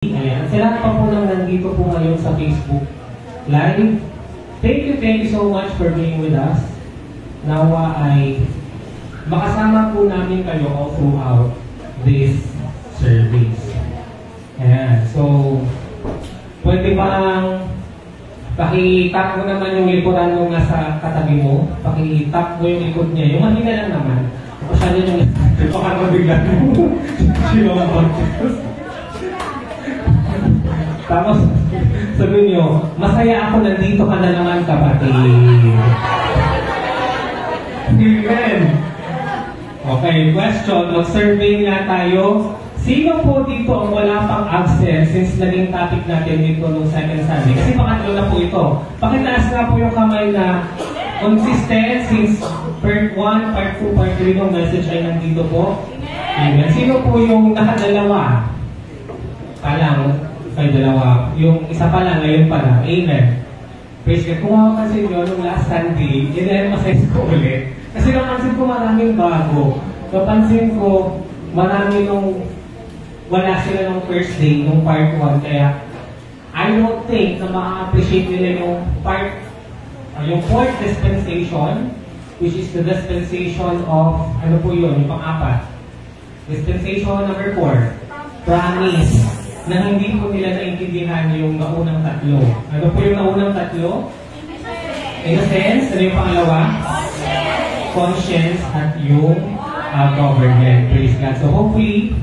Ayan. Sa lahat pa po nang nandito po ngayon sa Facebook Live, thank you so much for being with us. Nawa ay makasama po namin kayo all throughout this service. Ayan. So, pwede bang paki-tap mo naman yung likuran mo nasa katabi mo. Paki-tap mo yung likod niya. Yung mahina lang naman. Masyado yung baka mabigla mo. Tapos, sabihin nyo, masaya ako nandito ka na naman, kapatid. Amen. Okay, question. Mag-survey nga tayo. Sino po dito ang wala pang absent since naging topic natin dito nung second Sunday? Kasi pangatlo na po ito. Pakitaas nga po yung kamay na consistent since part 1, part 2, part 3 ng message ay nandito po. Amen. Sino po yung nakadalawa? Palang, ay dalawa. Yung isa pa lang, ngayon pa lang. Amen. Praise God. Kung makapansin nyo, nung last Sunday, i-emphasize ko ulit. Kasi napansin ko maraming bago. Napansin ko marami nung wala sila nung first day, nung part 1. Kaya, I don't think na ma-appreciate nila yung part, yung fourth dispensation, which is the dispensation of, ano po yun, yung pang-apat. Dispensation number 4, promise, na hindi po nila naintindihan yung naunang tatlo. Ano po yung naunang tatlo? Innocence. Ano yung pangalawa? Conscience at yung government. Praise God. So hopefully,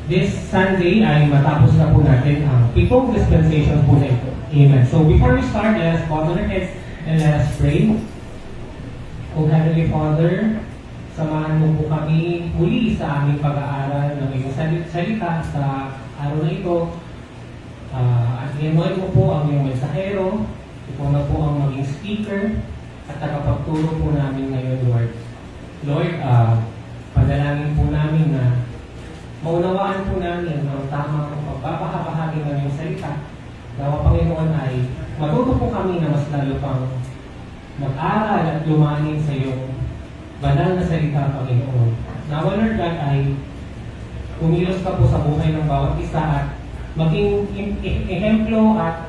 this Sunday ay matapos na po natin ang pitong dispensation po na ito. Amen. So before we start, let us bow our heads and let us pray. O Heavenly Father, samahan mo po kami muli sa aming pag-aaral ng iyong salita sa araw na ito. At ngayon mo po ang iyong mensahero. Ikaw na po ang maging speaker at tagapagturo po namin ngayon, Lord. Lord, padalangin po namin na maunawaan po namin ang tamang pagbabahagi ng iyong salita. Nawa Panginoon ay matuto po kami na mas lalo pang mag-aral at lumanin sa iyong banal na salita, Panginoon. Nawa Lord God ay kumilos ka po sa buhay ng bawat isa at maging ehemplo at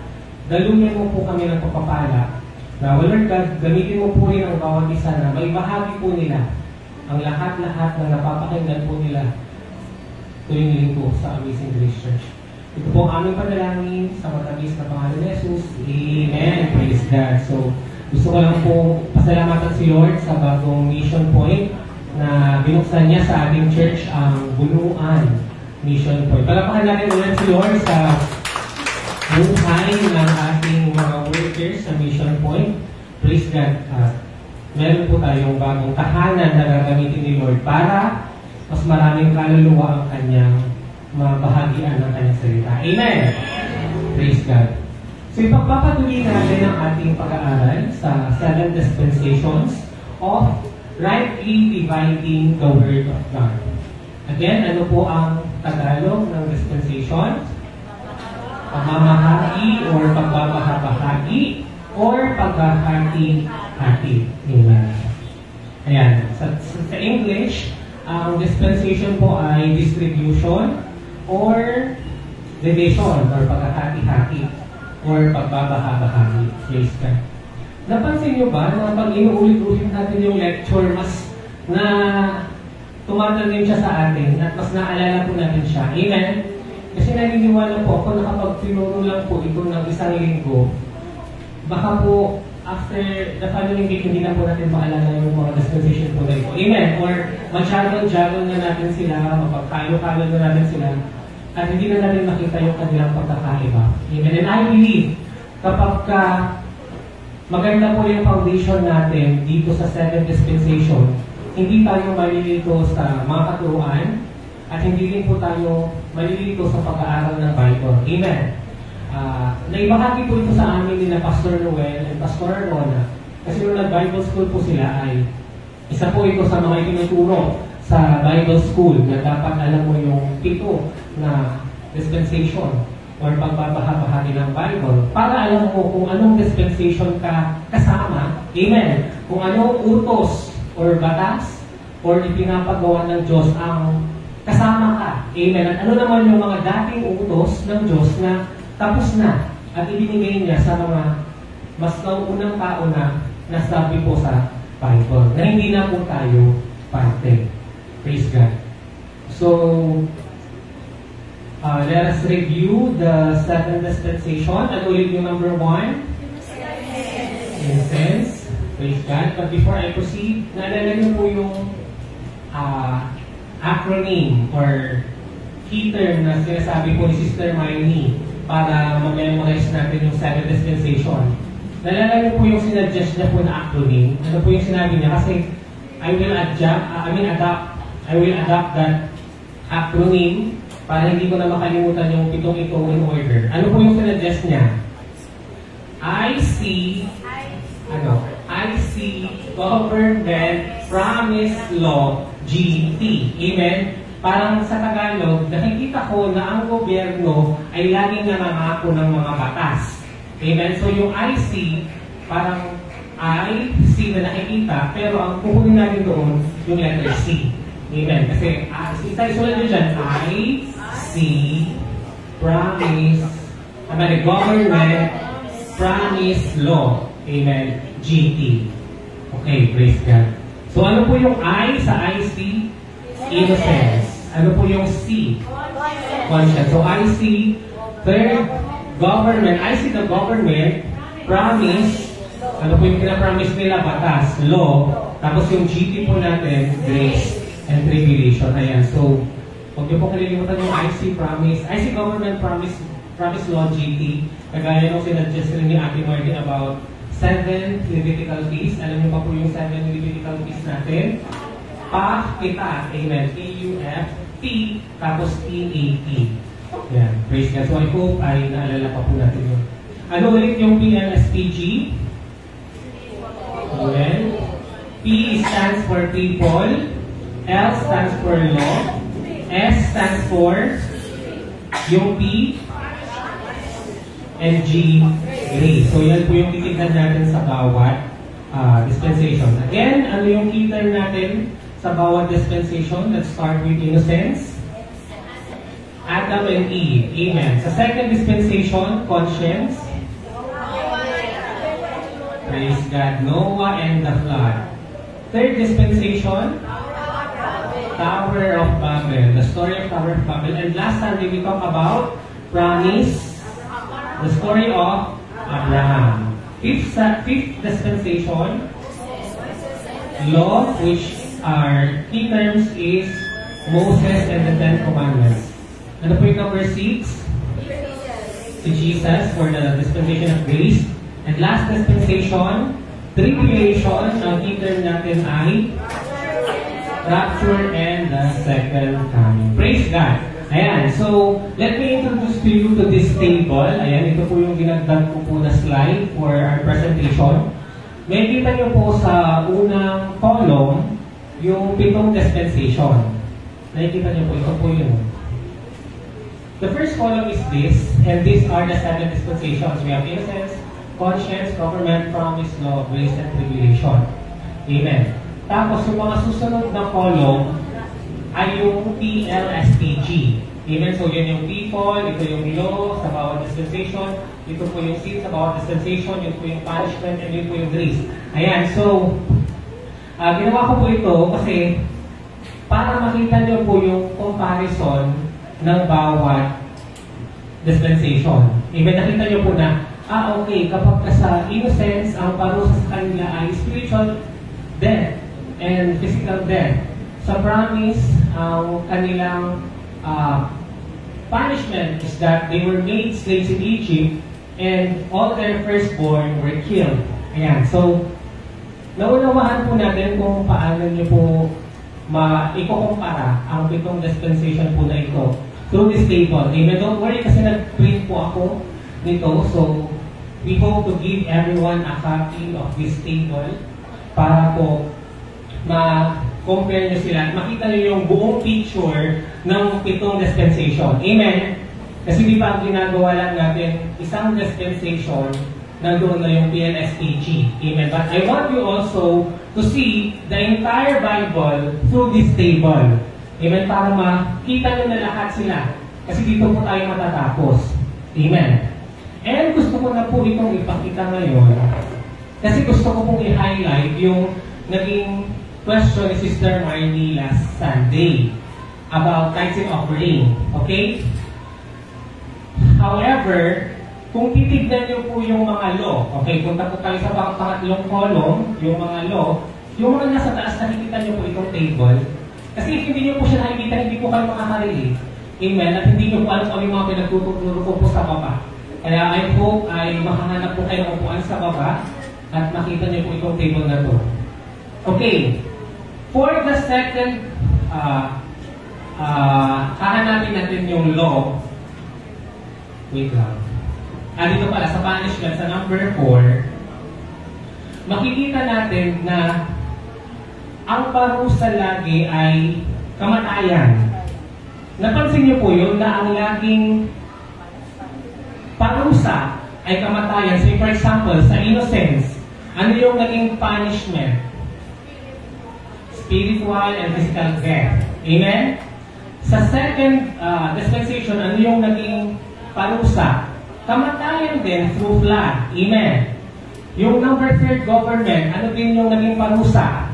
daluyan mo po kami ng pagpapala. Nawa Lord God, gamitin mo po rin ang bawat isa na may bahagi po nila ang lahat-lahat na napapakinggan po nila tuwing linggo sa Amazing Grace Church. Ito po ang aming panalangin sa matamis na pangalan ni Jesus. Amen. Praise God. So, gusto ko lang po pasalamatan si Lord sa bagong mission point na binuksan niya sa ating church, ang Bunuan Mission Point. Palapakan natin ulit si Lord sa buhay ng ating mga workers sa Mission Point. Praise God. Meron po tayong bagong tahanan na gagamitin ni Lord para mas maraming kaluluwa ang kanyang mabahagian ng kanyang salita. Amen! Praise God. So, ipagpapatuloy natin ang ating pag-aaral sa 7 dispensations of rightly dividing the Word of God. Again, ano po ang Tagalog ng dispensation? Pamamahagi or pagbabahabahagi or paghahati-hati. Amen. Ayan. Sa English, ang dispensation po ay distribution or division or paghahati-hati or pagbabahabahagi. Praise God. Napansin nyo ba na pag inuulit-ulit natin yung lecture, mas na tumatanim siya sa atin at mas naalala po natin siya. Amen? Kasi naniniwala po ako na kapag tinuro lang po ito ng isang linggo, baka po after the following week, hindi na po natin maalala yung mga dispensation po na ito. Amen? Or mag-juggle na natin sila, mapagkalo-kalo na natin sila, at hindi na natin makita yung kanilang pagkakaiba. Amen? And I believe, kapag maganda po yung foundation natin dito sa 7 dispensation, hindi tayo malilito sa mga katuruan, at hindi din po tayo malilito sa pag-aaral ng Bible. Amen? Naibahagi po ito sa amin nila Pastor Noel and Pastor Rona. Kasi nung nag-Bible school po sila ay isa po ito sa mga itinuturo sa Bible school na dapat alam mo yung 7 na dispensation or pagbabahabahagi ng Bible para alam mo kung anong dispensation ka kasama. Amen. Kung anong utos or batas or ipinapagawa ng Diyos ang kasama ka. Amen. At ano naman yung mga dating utos ng Diyos na tapos na at ibinigay niya sa mga mas nauunang tao na nasabi po sa Bible, na hindi na po tayo parte. Praise God. So, let us review the 7 dispensation. Ano ulit yung number 1? Innocence. Praise God. But before I proceed, naalala niyo po yung acronym or key term na sinasabi po ni Sister Miley para ma-memorize natin yung 7 dispensation. Naalala niyo po yung sinuggest niya po na acronym. Ano po yung sinabi niya? Kasi I will adapt that acronym para hindi ko na makalimutan yung 7 ito in order. Ano po yung sinuggest niya? IC, Government, Promise, Law, GT. Amen? Parang sa Tagalog, nakikita ko na ang gobyerno ay laging nangangako ng mga batas. Amen? So yung IC, parang I, C na nakikita, pero ang kukunin natin doon, yung letter C. Amen? Kasi, isulat nyo dyan, I, C, Promise, Government, Promise, Law. Amen? GT. Okay, praise God. So ano po yung I sa IC? Innocence. Ano po yung C? Conscience. So IC, third, government. IC the government, promise. Ano po yung pinapromise nila? Batas, law. Tapos yung GT po natin, grace and tribulation. Ayan. So, huwag niyo po kalilimutan yung IC promise. IC government promise law GT. Kagaya nung sinuggest rin ni Ate Martin about 7 Levitical feasts. Alam niyo pa po yung 7 Levitical feasts natin? Kita. Amen. P-U-F, P, tapos T-A-T. Yan. Praise God. So I hope ay naalala pa po natin yun. Ano ulit yung PLSPG? Amen. P stands for people. L stands for law. S stands for yung P. And G, grace. So yan po yung titignan natin sa bawat dispensation. Again, ano yung key term natin sa bawat dispensation? Let's start with innocence. Adam and Eve. Amen. Sa second dispensation, conscience. Praise God. Noah and the flood. Third dispensation, Tower of Babel. The story of Tower of Babel. And last Sunday we talked about promise. The story of Abraham. Fifth dispensation, law, which our key terms is Moses and the 10 Commandments. Ano po yung number 6? Si Jesus for the dispensation of grace. And last dispensation, tribulation. Ang key term natin ay rapture and the second coming. Praise God! Ayan, so let me introduce to you to this table. Ayan, ito po yung ginagdag ko po na slide for our presentation. May kita nyo po sa unang column yung 7 dispensation. Nakikita nyo po, ito po yun. The first column is this, and these are the 7 dispensations. We have innocence, conscience, government, promise, law, grace, and tribulation. Amen. Tapos yung mga susunod na column ay yung PLSTG. Amen? So, yun yung people, ito yung law sa bawat dispensation, ito po yung sin sa bawat dispensation, yun po yung punishment, and yun po yung grace. Ayan, so, ginawa ko po ito kasi para makita nyo po yung comparison ng bawat dispensation. Amen? Nakita nyo po na, okay, kapag sa innocence, ang parusa sa kanila ay spiritual death and physical death. Sa promise, ang kanilang punishment is that they were made slaves in Egypt and all their firstborn were killed. Ayan. So, naunawahan po natin kung paano niyo po ikukumpara ang 7 dispensation po na ito through this table. Amen. Don't worry kasi nag-print po ako nito. So, we hope to give everyone a copy of this table para po compare nyo sila at makita nyo yung buong picture ng 7 dispensation. Amen? Kasi di ba ang ginagawa lang natin, isang dispensation, nandoon na yung PLSTG. Amen? But I want you also to see the entire Bible through this table. Amen? Para makita nyo na lahat sila. Kasi dito po tayo matatapos. Amen? And gusto ko na po itong ipakita ngayon. Kasi gusto ko pong i-highlight yung naging question ni Sister Marnie last Sunday about tithes and offering. Okay? However, kung titignan nyo po yung mga law, okay, punta po tayo sa pangatlong column, yung mga law, yung mga nasa taas, nakikita nyo po itong table. Kasi if hindi nyo po siya nakikita, hindi po kayo makakarelate. Amen? At hindi nyo po alam kung yung mga pinagtuturo po sa baba. Kaya I hope ay makahanap po kayo ng upuan sa baba at makita nyo po itong table na to. Okay. For the second, hahanapin natin yung law. Wait lang. Dito pala, sa punishment, sa number 4, makikita natin na ang parusa lagi ay kamatayan. Napansin niyo po yun na ang laging parusa ay kamatayan. So, for example, sa innocence, ano yung naging punishment? Spiritual and physical death. Amen? Sa second dispensation, ano yung naging parusa? Kamatayan din through flood. Amen. Yung number 3 government, ano din yung naging parusa?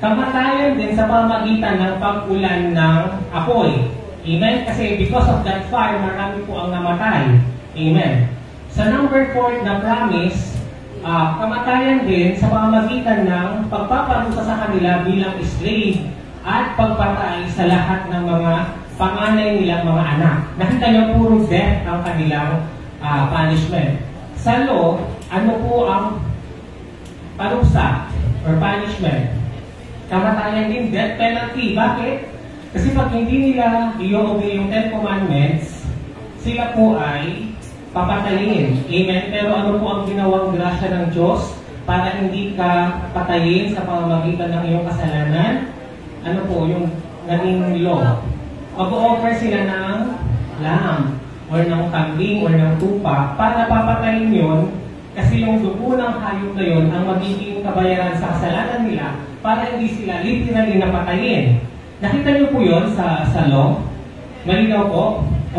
Kamatayan din sa pamagitan ng pag-ulan ng apoy. Amen? Kasi because of that fire, marami po ang namatay. Amen. Sa number 4 na promise, kamatayan din sa pamamagitan ng pagpaparusa sa kanila bilang slave at pagpatay sa lahat ng mga panganay nilang mga anak. Nakita niyo puro death ang kanilang punishment. Sa law, ano po ang parusa or punishment? Kamatayan din, death penalty. Bakit? Kasi pag hindi nila i-obey yung 10 commandments, sila po ay papatayin. Amen? Pero ano po ang ginawang grasya ng Diyos para hindi ka patayin sa pamamagitan ng iyong kasalanan? Ano po yung naging law? Mag-o-offer sila ng lamb or ng kambing or ng tupa para papatayin yun kasi yung dugo ng hayop na yun ang magiging kabayaran sa kasalanan nila para hindi sila literally napatayin. Nakita niyo po yun sa law? Malinaw po?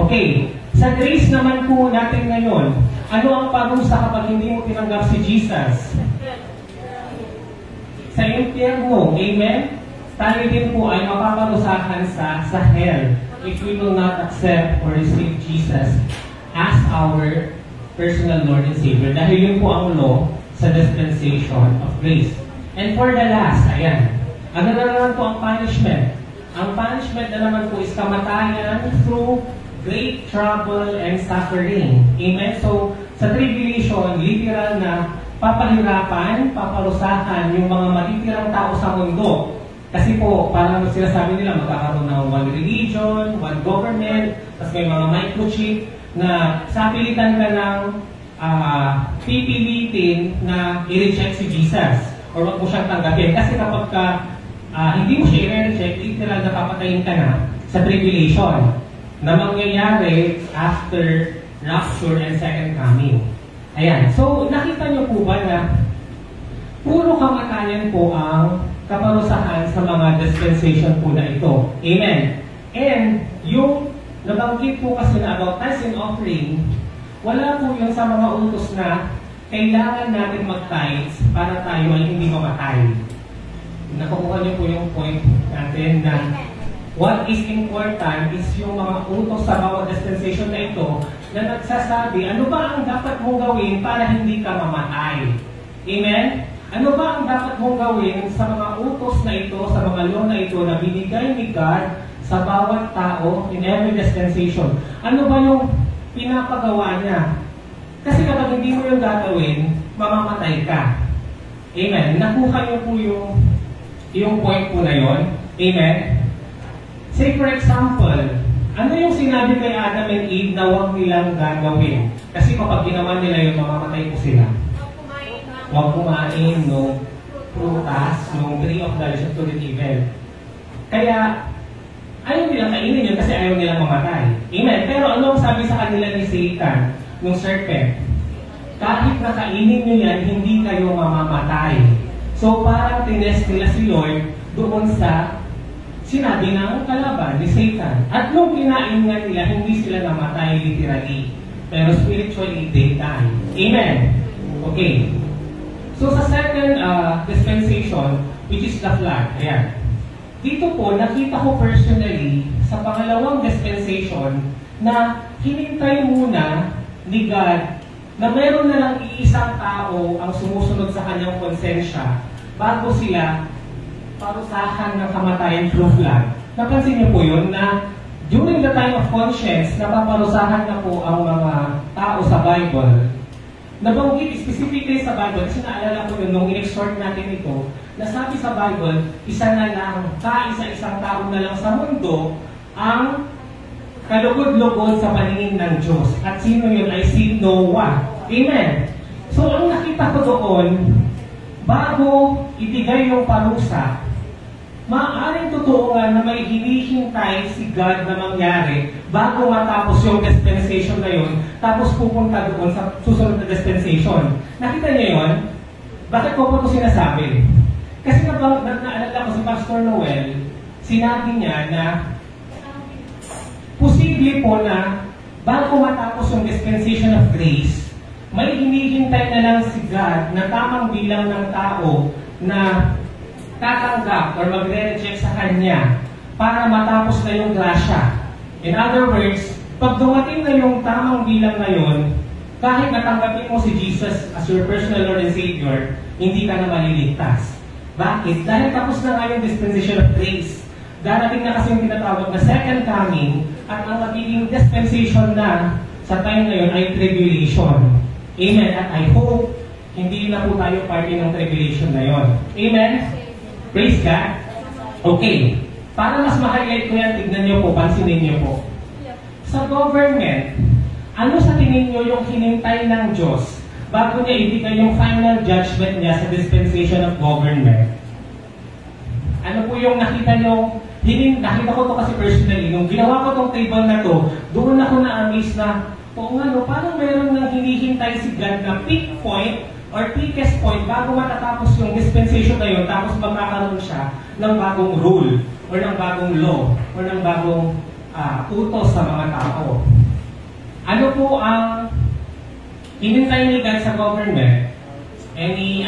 Okay. Sa grace naman po natin ngayon, ano ang parusa kapag hindi mo tinanggap si Jesus? Sa impyerno. Amen? Tayo din po ay mapaparusahan sa hell if we will not accept or receive Jesus as our personal Lord and Savior. Dahil yun po ang law sa dispensation of grace. And for the last, ayan, ano na naman po ang punishment? Ang punishment na naman po is kamatayan through great trouble and suffering. Amen? So, sa tribulation, literal na papahirapan, paparusahan yung mga matitirang tao sa mundo. Kasi po, parang sinasabi nila, magkakaroon ng one religion, one government, tapos may mga microchip na sapilitan ka ng pipilitin na i-reject si Jesus or wag mo siyang tanggapin. Kasi kapag hindi mo siya i-reject, literal na papatayin ka na sa tribulation na mangyayari after rapture and second coming. Ayan. So, nakita niyo po ba na puro kamatayan po ang kaparusahan sa mga dispensation po na ito. Amen. And yung nabanggit po kasi na about tithes and offering, wala po yun sa mga utos na kailangan natin mag-tithes para tayo ay hindi mamatay. Nakukuha niyo po yung point natin na what is important is yung mga utos sa bawat dispensation na ito na nagsasabi, ano ba ang dapat mong gawin para hindi ka mamatay? Amen? Ano ba ang dapat mong gawin sa mga utos na ito, sa mga law na ito na binigay ni God sa bawat tao in every dispensation? Ano ba yung pinapagawa niya? Kasi kapag hindi mo yung gagawin, mamamatay ka. Amen? Nakuha niyo po yung point po na yon. Amen? Say for example, ano yung sinabi kay Adam and Eve na huwag nilang gagawin? Kasi kapag ginawa nila yun, mamamatay po sila. Huwag kumain ng prutas, ng tree of knowledge of good and evil. Kaya, ayaw nilang kainin yun kasi ayaw nilang mamatay. Amen. Pero ano ang sabi sa kanila ni Satan, ng serpent? Kahit na kainin nyo yan, hindi kayo mamamatay. So parang tinest nila si Lord doon sa sinabi ng kalaban ni Satan. At nung kinain nga nila, hindi sila namatay literally. Pero spiritually, they die. Amen? Okay. So sa second dispensation, which is the flood, ayan. Dito po, nakita ko personally, sa pangalawang dispensation, na hinintay muna ni God na meron na lang iisang tao ang sumusunod sa kanyang konsensya bago sila parusahan ng kamatayan through flood. Napansin niyo po yun na during the time of conscience, napaparusahan na po ang mga tao sa Bible. Nabanggit specifically sa Bible, kasi naalala ko yun nung in-exhort natin ito, na sabi sa Bible, isa na lang, kaisa-isang tao na lang sa mundo ang kalugod-lugod sa paningin ng Diyos. At sino yun ay si Noah. Amen. So ang nakita ko doon, bago ibigay yung parusa, maaaring totoo nga na may hinihintay si God na mangyari bago matapos yung dispensation na yun, tapos pupunta doon sa susunod na dispensation. Nakita niyo yun? Bakit ko po ito sinasabi? Kasi naalala ko si Pastor Noel, sinabi niya na posible po na bago matapos yung dispensation of grace, may hinihintay na lang si God na tamang bilang ng tao na tatanggap or magre-reject sa Kanya para matapos na yung grasya. In other words, pag dumating na yung tamang bilang na yun, kahit natanggapin mo si Jesus as your personal Lord and Savior, hindi ka na maliligtas. Bakit? Dahil tapos na nga yung dispensation of grace. Darating na kasi yung tinatawag na second coming at ang magiging dispensation na sa time na yun ay tribulation. Amen. At I hope hindi na po tayo party ng tribulation na yun. Amen? Praise God. Okay. Para mas ma-highlight ko yan, tignan nyo po, pansinin nyo po. Sa government, ano sa tingin nyo yung hinintay ng Diyos bago niya ibigay yung final judgment niya sa dispensation of government? Ano po yung nakita nyo? Nakita ko to kasi personally. Nung ginawa ko tong table na to, doon ako na-amaze na, o nga no, parang meron nang hinihintay si God na peak point or peakest point bago matatapos yung dispensation na yun, tapos magkakaroon siya ng bagong rule or ng bagong law or ng bagong utos sa mga tao. Ano po ang hinintay ni God sa government? Any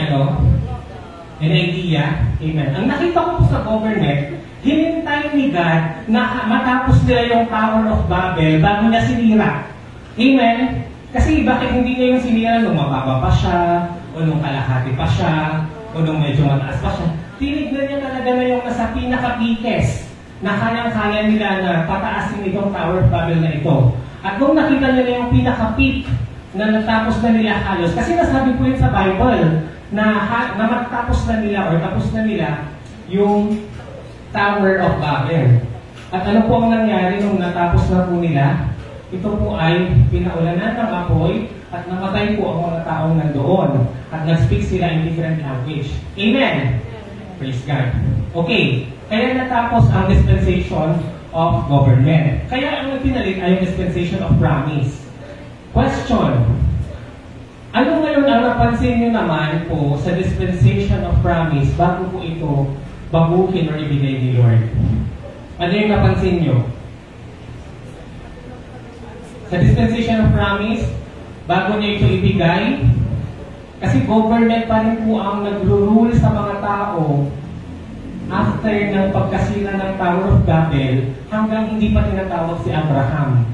idea? Amen. Ang nakita ko po sa government, hinintay ni God na matapos nila yung Tower of Babel bago niya sinira. Amen? Kasi bakit hindi niya yung sinira nung mababa pa siya, o nung kalahati pa siya, o nung medyo mataas pa siya? Tinignan niya talaga na yung nasa pinaka-pikes na kayang-kaya nila na pataasin itong Tower of Babel na ito. At nung nakita nila yung pinaka-peak na natapos na nila halos, kasi nasabi po yun sa Bible na matapos na nila or tapos na nila yung Tower of Babel. At ano po ang nangyari nung natapos na po nila? Ito po ay pinaulanan ng apoy at namatay po ang mga taong nandoon. At nag-speak sila in different language. Amen? Praise God. Okay. Kaya natapos ang dispensation of government. Kaya ang pinalit ay yung dispensation of promise. Question. Ano ngayon ang napansin nyo naman po sa dispensation of promise bago po ito baguhin or ibigay ni Lord? Ano yung napansin nyo? Sa dispensation of promise, bago niya ito ibigay, kasi government pa rin po ang nagro-rule sa mga tao after ng pagkasira ng Tower of Babel hanggang hindi pa tinatawag si Abraham.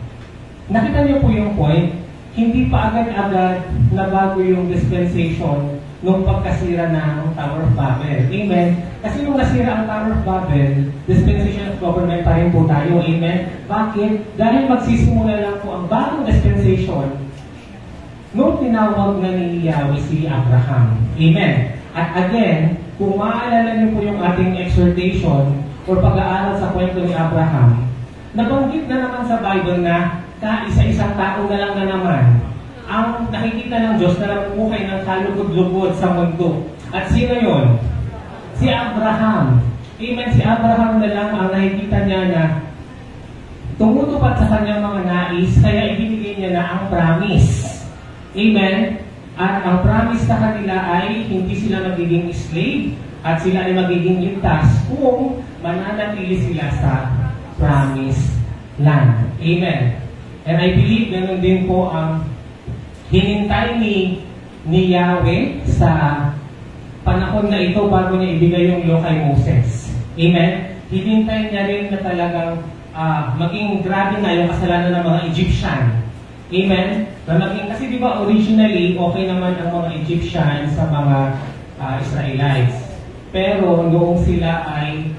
Nakita niyo po yung point? Hindi pa agad-agad na bago yung dispensation nung pagkasira ng Tower of Babel. Amen? Kasi nung nasira ang Tower of Babel, dispensation of government pa rin po tayo. Amen? Bakit? Dahil magsisimula lang po ang bagong dispensation nung tinawag na ni Yahweh si Abraham. Amen? At again, kung maaalala niyo po yung ating exhortation or pag-aaral sa kwento ni Abraham, nabanggit na naman sa Bible na kaisa-isang tao na lang na naman ang nakikita ng Diyos na namumuhay ng kalugod-lugod sa mundo. At sino yun? Si Abraham. Amen. Si Abraham na lang ang nakikita niya na tumutupad sa kanyang mga nais, kaya ibinigay niya na ang promise. Amen. At ang promise sa kanila ay hindi sila magiging slave At sila ay magiging ligtas kung mananatili sila sa promised land. Amen. And I believe ganun din po ang hinintay ni Yahweh sa panahon na ito bago niya ibigay yung law kay Moses. Amen. Hinintay niya rin na talagang maging grabe na yung kasalanan ng mga Egyptian. Amen. Na maging, kasi di ba originally okay naman ang mga Egyptian sa mga Israelites. Pero noong sila ay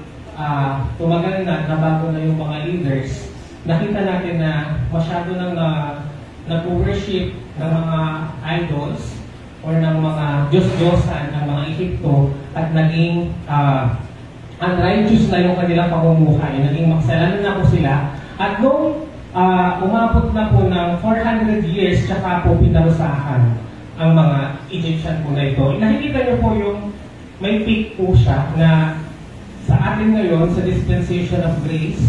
tumagal na bago na yung mga leaders, nakita natin na masyado nang nag-worship ng mga idols or ng mga Diyos-Diyosan ng mga Egypto at naging unrighteous na yung kanilang pamumuhay. Naging maksalanan na po sila. At nung umabot na po ng 400 years, tsaka po pinarusahan ang mga Egyptian po na ito. Nakikita niyo po yung may peak po siya na sa atin ngayon, sa dispensation of grace,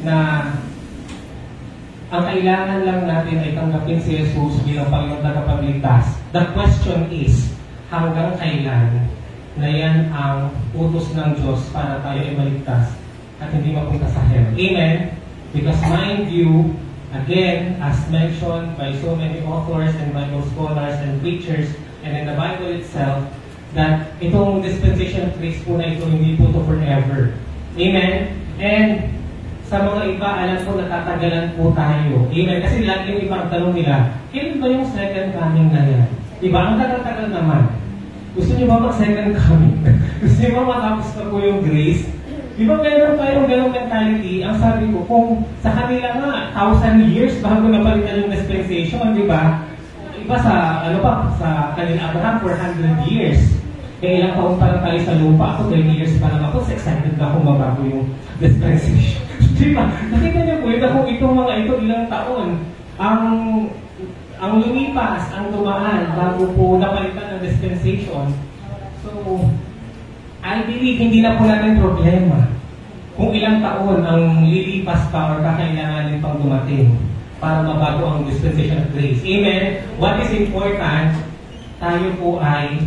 na ang kailangan lang natin ay tanggapin si Jesus bilang Panginoon na tagapagligtas. The question is, hanggang kailan na yan ang utos ng Diyos para tayo ay maligtas at hindi mapunta sa hell? Amen? Because mind you, again, as mentioned by so many authors and Bible scholars and preachers and in the Bible itself, that itong dispensation of grace po na ito hindi po to forever. Amen? And sa mga iba, alam ko natatagalan po tayo. Amen? Kasi lagi yung ibang tanong nila, kailan ba yung second coming na yan? Diba? Ang tagal-tagal naman. Gusto niyo ba mag-second coming? Gusto niyo ba matapos na po yung grace? Diba meron tayong ganong mentality? Ang sabi ko, kung sa kanila nga, 1,000 years bago napalitan yung dispensation, diba? Iba sa, sa kanila Abraham, 400 years. Kaya ilang taon pa lang tayo sa lupa. Ako, 20 years pa lang ako. Excited na akong mabago yung dispensation. Diba? Nakita niyo po, kung itong mga ito, ilang taon, ang lumipas, ang dumaan, bago po napalitan ng dispensation. So, I believe, hindi na po natin problema kung ilang taon ang lilipas pa or kakailanganin pang dumating para mabago ang dispensation of grace. Amen? What is important, tayo po ay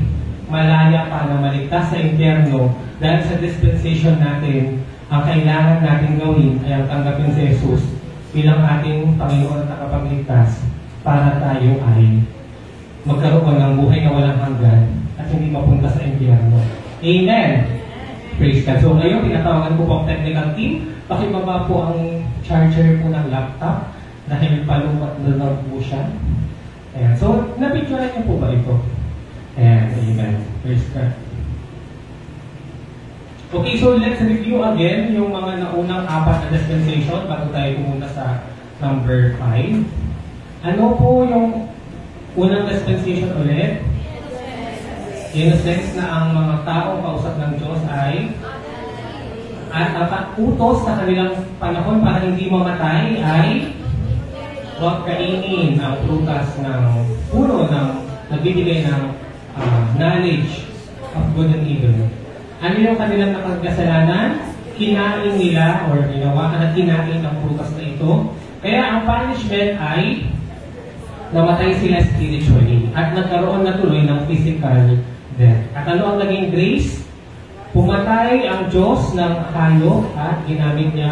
malaya pa na maligtas sa impyerno dahil sa dispensation natin, ang kailangan natin gawin ay ang tanggapin si Jesus bilang ating Panginoon at tagapagligtas para tayo ay magkaroon ng buhay na walang hanggan at hindi mapunta sa impyerno. Amen! Praise God. So ngayon, tinatawagan ko po ang technical team. Pakibaba po ang charger po ng laptop dahil palumat na po siya. Ayan. So, napicturean niyo po ba ito? Ayan. Amen. Praise God. Okay, so let's review again yung mga naunang 4 na dispensation bago tayo pumunta sa number 5. Ano po yung unang dispensation ulit? Innocence na ang mga taong kausap ng Diyos ay at ang utos sa kanilang panahon para hindi mamatay ay huwag kainin ang prutas ng puno ng nagbibigay ng knowledge of good and evil. Ano yung kanilang nakagkasalanan? Kinain nila or ginawa na kinain ang prutas na ito. Kaya ang punishment ay namatay sila spiritually at nagkaroon na tuloy ng physical death. At ano ang naging grace? Pumatay ang Diyos ng hayop at ginamit niya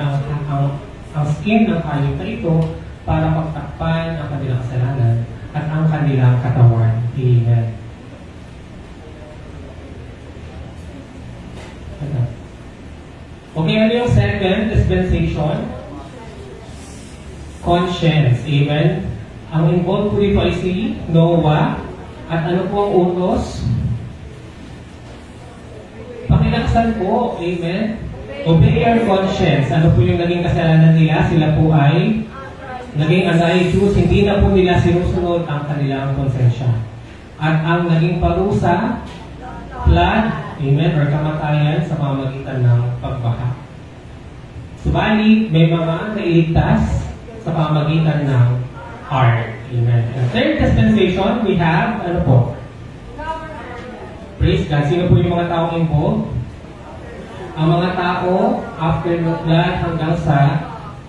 ang skin ng hayop na ito para pagtakpan ang kanilang kasalanan at ang kanilang katawan. Amen. Okay, ano yung second dispensation? Conscience. Amen. Ang involved po dito ay si Noah. At ano po ang utos? Pakilaksan po. Amen. Obey your conscience. Ano po yung naging kasalanan nila? Sila po ay naging unrighteous. Hindi na po nila sinusunod ang kanilang konsensya. At ang naging parusa, flood, amen, or kamatayan sa pamamagitan ng pagbaha. Subalit, may mga nailigtas sa pamamagitan ng ark. Amen. And third dispensation, we have, ano po? Praise God. Sino po yung mga taong involved? Ang mga tao, after the flood, hanggang sa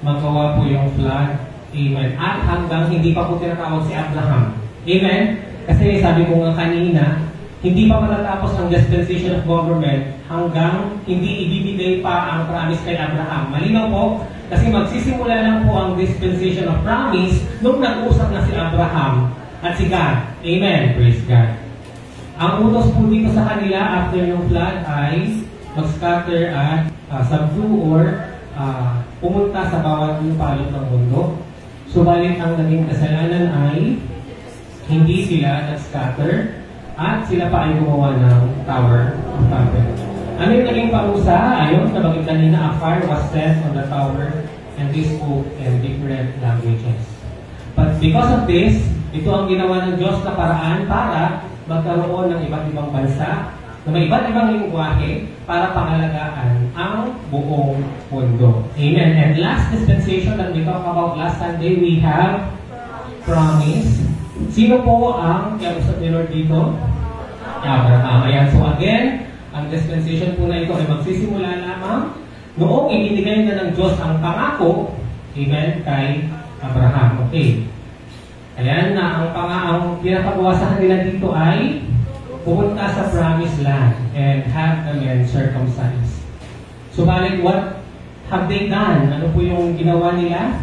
magawa po yung flood. Amen. At hanggang hindi pa po tinatawag si Abraham. Amen. Kasi sabi ko nga kanina, hindi pa matatapos ang dispensation of government hanggang hindi ibibigay pa ang promise kay Abraham. Malinaw po, kasi magsisimula lang po ang dispensation of promise nung nag-usap na si Abraham at si God. Amen. Praise God. Ang utos po dito sa kanila after yung flood ay mag-scatter at subdue or pumunta sa bawat palot ng mundo. Subalit ang naging kasalanan ay hindi sila nag-scatter at sila pa ay gumawa ng Tower of Babel. Ano yung naging parusa? Ayon sa bagay kanina, a fire was set on the tower and they spoke in different languages. But because of this, ito ang ginawa ng Diyos na paraan para magkaroon ng iba't ibang bansa na may iba't ibang lingwahe para pangalagaan ang buong mundo. Amen. And last dispensation that we talked about last Sunday, we have promise. Sino po ang kiyausap ni Lord dito? Abraham. Ayan. So again, ang dispensation po na ito ay magsisimula lamang noong ibinigay na ng Diyos ang pangako, amen, kay Abraham. Okay. Ayan na, ang pinapagawa sa kanila dito ay pumunta sa promised land and have the men circumcised. Subalit, what have they done? Ano po yung ginawa nila?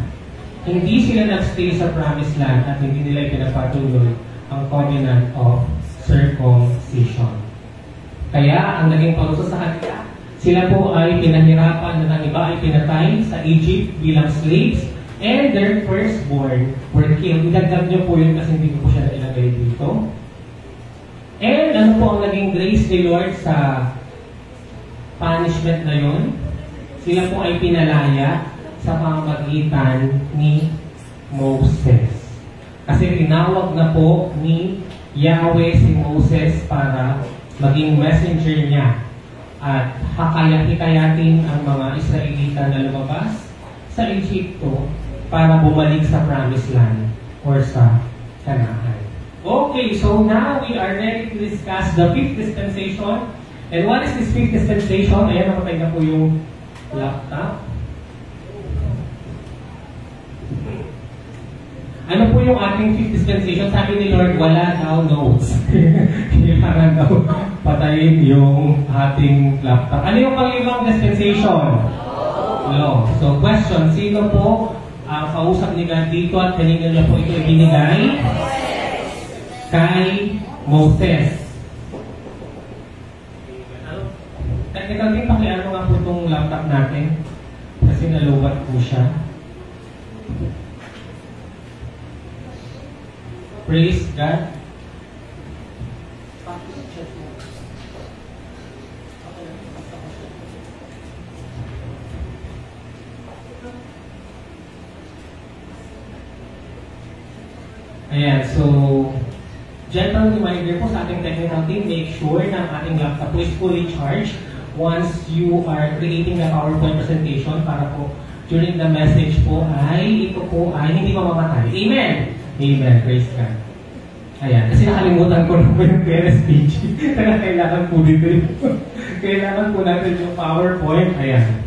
Hindi sila nag-stay sa promised land at hindi nila pinapatuloy ang covenant of circumcision. Kaya, ang naging parusa sa kanila, sila po ay pinahirapan na ng iba ay pinatay sa Egypt bilang slaves and their firstborn were killed. Idagdag niyo po yun kasi hindi ko po siya nailagay dito. And ano po ang naging grace ni Lord sa punishment na yun? Sila po ay pinalaya sa pamamagitan ni Moses. Kasi tinawag na po ni Yahweh si Moses para maging messenger niya at hikayatin ang mga Israelita na lumabas sa Egypto para bumalik sa Promised Land or sa Canaan. Okay, so now we are ready to discuss the fifth dispensation. And what is this fifth dispensation? Ayan, nakapay na po yung laptop. Ano po yung ating fifth dispensation? Sabi ni Lord, wala daw notes. Kailangan daw patayin yung ating laptop. Ano yung pang-ibang dispensation? Law. So, question, sino po ang kausap ni God dito at kanina niya po ito ibinigay? Kay Moses. Technical din, pakiano nga po itong laptop natin kasi naluwat po siya. Praise God. Ayan, so gentle reminder po sa ating technical team, make sure na ang ating laptop is fully charged once you are creating the PowerPoint presentation para po during the message po ay ito po ay hindi mamamatay. Amen! Amen. Praise God. Ayan, kasi nakalimutan ko na po yung speech. Kaya kailangan po dito kailangan po natin yung PowerPoint. Ayan.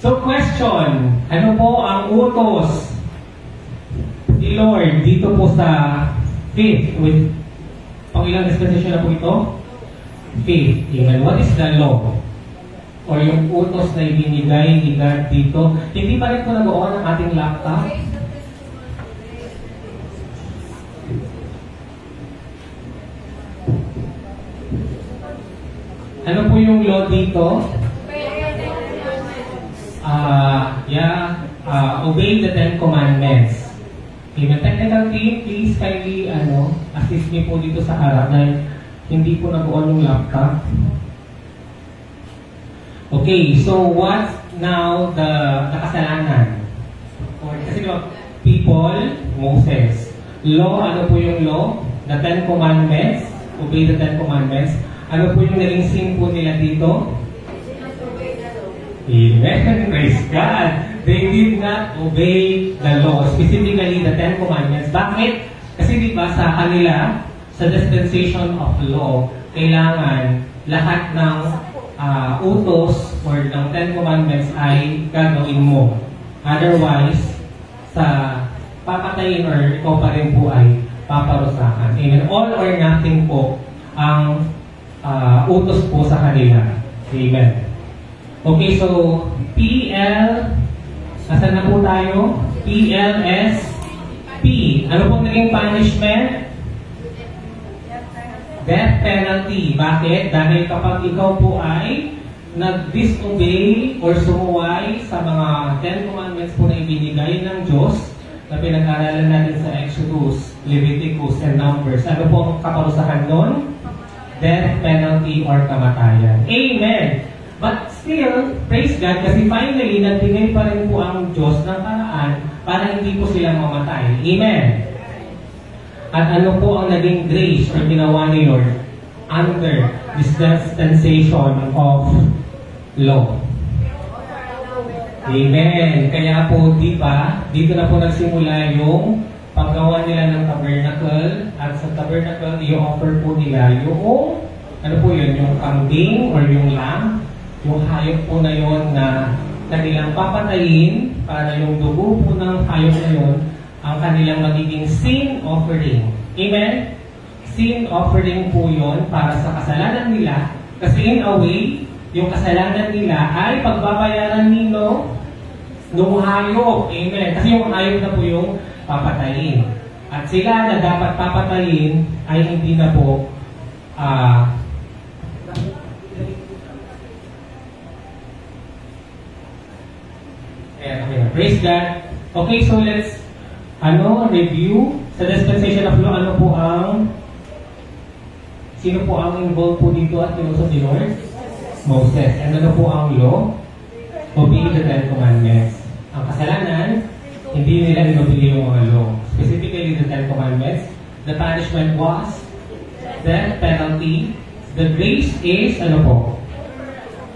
So question, ano po ang utos ni Lord dito po sa faith with pang-ilang dispensation na po ito? Faith. Amen. What is the law? Or yung utos na ibinigay ni God dito? Hindi pa rin po nag-on ang ating laptop? Ano po yung law dito? Obey the 10 Commandments. Amen. Technical team, please kindly assist me po dito sa harap na hindi po nag-on yung laptop. Okay, so what now the kasalanan? Kasi diba, people, Moses. Law, ano po yung law? The 10 Commandments. Obey the 10 Commandments. Ano po yung naging sin po nila dito? Amen. Praise God. They did not obey the law, specifically the 10 Commandments. Bakit? Kasi diba sa kanila, sa dispensation of law, kailangan lahat ng utos or ng 10 Commandments ay gagawin mo. Otherwise, sa papatayin or ikaw pa rin po ay paparusahan. Amen. All or nothing po ang utos po sa kanila. Amen. Okay, so asan na po tayo? PLSP. Ano pong naging punishment? Death penalty. Bakit? Dahil kapag ikaw po ay nag-disobey or sumuway sa mga 10 commandments po na ibinigay ng Diyos na pinag-aralan natin sa Exodus, Leviticus, and Numbers. Ano po ang kaparusahan nun? Death penalty or kamatayan. Amen! But still, praise God, kasi finally, nagbigay pa rin po ang Diyos ng paraan para hindi po sila mamatay. Amen! At ano po ang naging grace or ginawa ni Lord under this dispensation of law? Amen! Kaya po, di ba, dito na po nagsimula yung paggawa nila ng tabernacle, at sa tabernacle, i-offer po nila yung, ano po yun, yung kambing or yung lamb, yung hayop po na yun na kanilang papatayin para yung dugo po ng hayop na yun ang kanilang magiging sin offering. Amen? Sin offering po yun para sa kasalanan nila, kasi in a way, yung kasalanan nila ay pagbabayaran nino nung hayop. Amen? Kasi yung hayop na po yung papatayin. At sila na dapat papatayin ay hindi na po praise God. Okay, so let's review sa dispensation of law. Ano po sino po ang involved po dito at kinusap ni Lord? Moses. And ano po ang law? Obey the 10 commandments. Ang kasalanan, hindi nila inobey yung mga law. Specifically the 10 commandments. The punishment was death penalty. The grace is, ano po?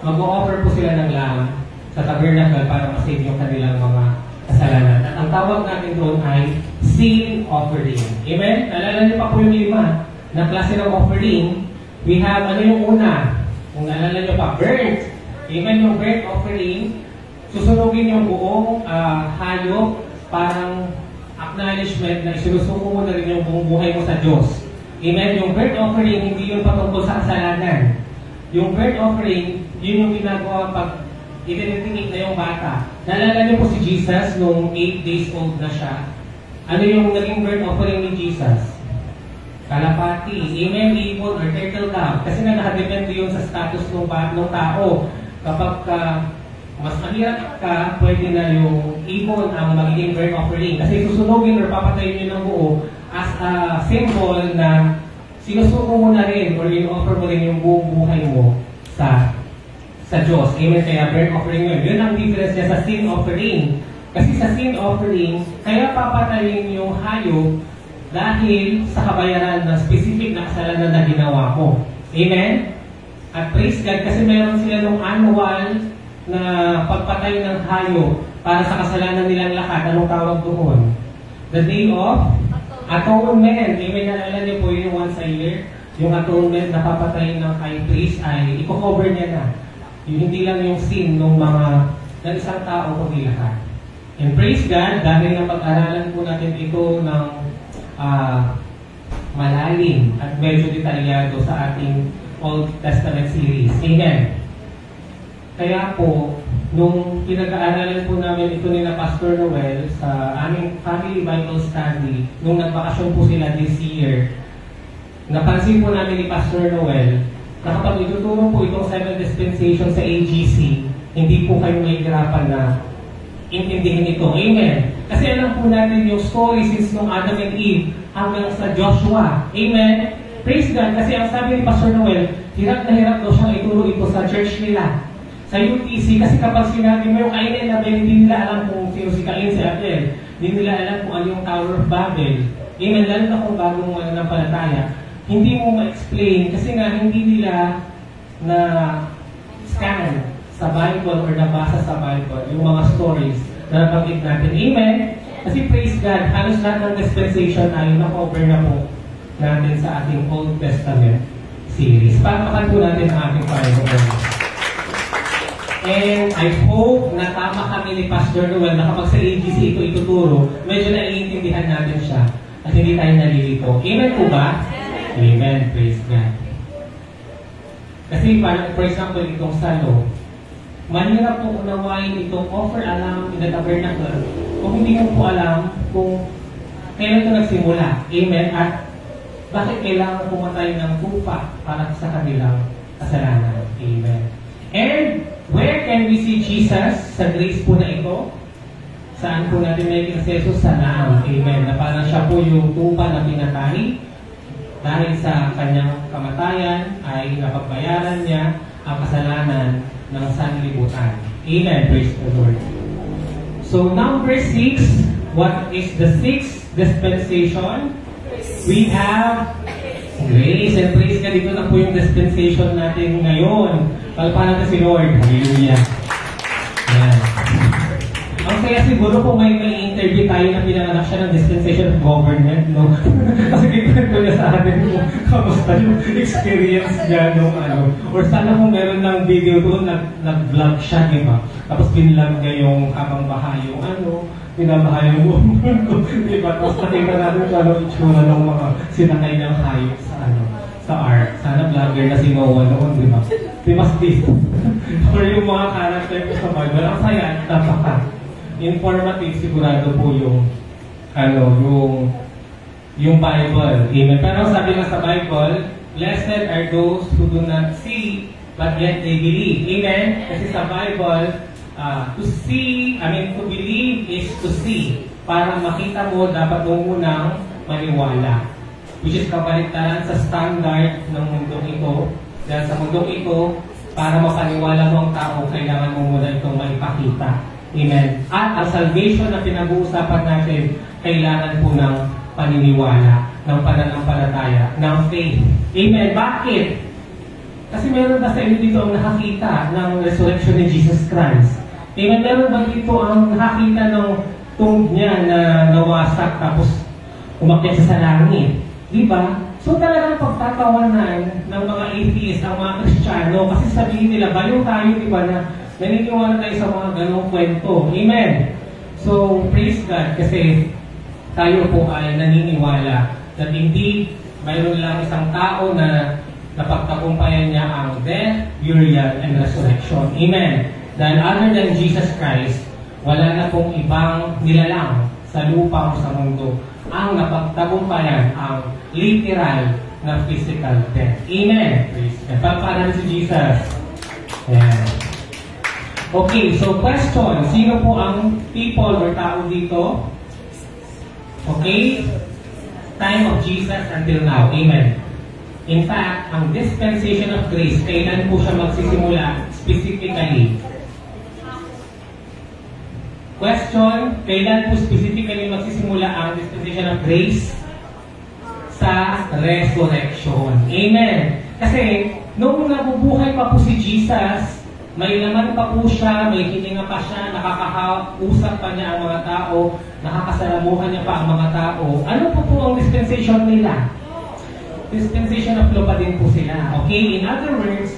Mag-o-offer po sila ng lamb sa tabernacle para masave yung kanilang mga kasalanan. At ang tawag natin doon ay sin offering. Amen? Naalala niyo pa po yung 5 na klase ng offering. We have, ano yung una? Kung naalala niyo pa, burnt. Amen? Yung burnt offering, susunugin yung buong hayop, parang acknowledgement na isinusuko mo na rin yung buong buhay mo sa Diyos. Amen? Yung burnt offering, hindi yun patungkol sa kasalanan. Yung burnt offering, yun yung ginagawa pag idinitingin na yung bata. Naalala niyo po si Jesus nung 8 days old na siya. Ano yung naging burnt offering ni Jesus? Kalapati. Amen, ibon or turtle dove. Kasi nga nakadepende yun sa status ng tao. Kapag mas mahirap ka, pwede na yung ibon ang magiging burnt offering. Kasi susunogin or papatayin nyo ng buo as a symbol na sinusuko mo na rin or in-offer mo rin yung buong buhay mo sa Diyos. Amen. Kaya burnt offering yun. Yun ang difference niya sa sin offering. Kasi sa sin offering, kaya papatayin yung hayop dahil sa kabayaran na specific na kasalanan na ginawa mo. Amen? At praise God, kasi meron sila nung annual na pagpatay ng hayop para sa kasalanan nilang lahat. Anong tawag doon? The Day of Atonement. Amen. Naalala niyo po yung once a year. Yung atonement na papatayin ng high priest ay i-cover niya na. Yung hindi lang yung sin ng isang tao kundi lahat. And praise God, dahil na pag-aralan po natin ito ng malalim at medyo detalyado sa ating Old Testament series. Amen. Kaya po, nung pinag-aaralan po namin ito ni Pastor Noel sa aming family Bible study, nung nagbakasyon po sila this year, napansin po namin ni Pastor Noel na kapag ituturo po itong 7 dispensation sa AGC, hindi po kayo mahihirapan na intindihin ito. Amen. Kasi alam po natin yung story since nung Adam and Eve hanggang sa Joshua. Amen. Praise God. Kasi ang sabi ni Pastor Noel, hirap na hirap daw siyang ituro ito sa church nila. Sa UTC, kasi kapag sinabi mo yung Cain and Abel, hindi nila alam kung sino si Cain, si Abel. Hindi nila alam kung ano yung Tower of Babel. Amen. Lalo na kung bagong mananampalataya. Hindi mo ma-explain kasi nga hindi nila na scan sa Bible or nabasa sa Bible yung mga stories na nabanggit natin. Amen? Kasi praise God, halos lahat ng dispensation ay na-cover na po natin sa ating Old Testament series. Palakpakan po natin ang ating Panginoon. And I hope na tama kami ni Pastor Noel na kapag sa AGC ito ituturo, medyo naiintindihan natin siya at hindi tayo nalilito. Amen po ba? Amen. Praise God. Kasi, for example, itong sa law, mahirap po unawain itong offer alam in the tabernacle kung hindi mo po alam kung kailan ito nagsimula. Amen? At bakit kailangan pumatay ng tupa para sa kanilang kasalanan. Amen. And where can we see Jesus sa grace po na ito? Saan po natin may akseso? Sa naam. Amen. Na parang siya po yung tupa na pinatay dahil sa kanyang kamatayan ay napagbayaran niya ang kasalanan ng sanlibutan. Amen. Praise the Lord. So number 6, what is the sixth dispensation? We have grace, and praise ka, dito na po yung dispensation natin ngayon. Palpahan natin si Lord. Hallelujah. Yan. Ang saya siguro kung may interview tayo na pinanganak siya ng dispensation of government, no? Kasi kikwento niya sa atin kung kamusta yung experience niya nung ano. Or sana kung meron ng video doon, nag-vlog siya, di ba? Tapos pinlog niya yung habang baha yung ano, pinabaha yung mundo, di ba? Tapos nakita natin kung ano itsura ng mga sinakay ng hayop sa ano, sa art. Sana vlogger na si Noah noon, di ba? Di mas dito. Or yung mga character ko sa Bible, ang saya, napaka informative sigurado po yung ano, yung Bible. Amen. Pero sabi nga sa Bible, blessed are those who do not see but yet they believe. Amen. Kasi sa Bible, to believe is to see. Para makita mo, dapat mo munang maniwala. Which is kabaliktaran sa standard ng mundong ito. Dahil sa mundong ito, para mapaniwala mo ang tao, kailangan mo muna itong maipakita. Amen. At ang salvation na pinag-uusapan natin, kailangan po ng paniniwala, ng pananampalataya, ng faith. Amen. Bakit? Kasi meron ba sa inyo dito ang nakakita ng resurrection ni Jesus Christ? Amen. Meron ba dito ang nakakita ng tungod niya na nawasak tapos umakyat sa langit? Diba? So talagang pagtatawanan ng mga atheist, ang mga Kristiyano, kasi sabihin nila, baliw tayo, diba, na naniniwala tayo sa mga ganong kwento. Amen. So, praise God, kasi tayo po ay naniniwala na hindi mayroon lang isang tao na napagtagumpayan niya ang death, burial, and resurrection. Amen. Dahil other than Jesus Christ, wala na pong ibang nilalang sa lupa o sa mundo ang napagtagumpayan ang literal na physical death. Amen. Praise God. Pagpapala si Jesus. Ayan. Okay, so question. Sino po ang people or tao dito? Okay? Time of Jesus until now. Amen. In fact, ang dispensation of grace, kailan po siya magsisimula specifically? Question, kailan po specifically magsisimula ang dispensation of grace? Sa resurrection. Amen. Kasi, nung nabubuhay pa po si Jesus, may laman pa po siya, may hininga pa siya, nakakausap pa niya ang mga tao, nakakasalamuhan niya pa ang mga tao. Ano po ang dispensation nila? Dispensation of law pa din po sila. Okay? In other words,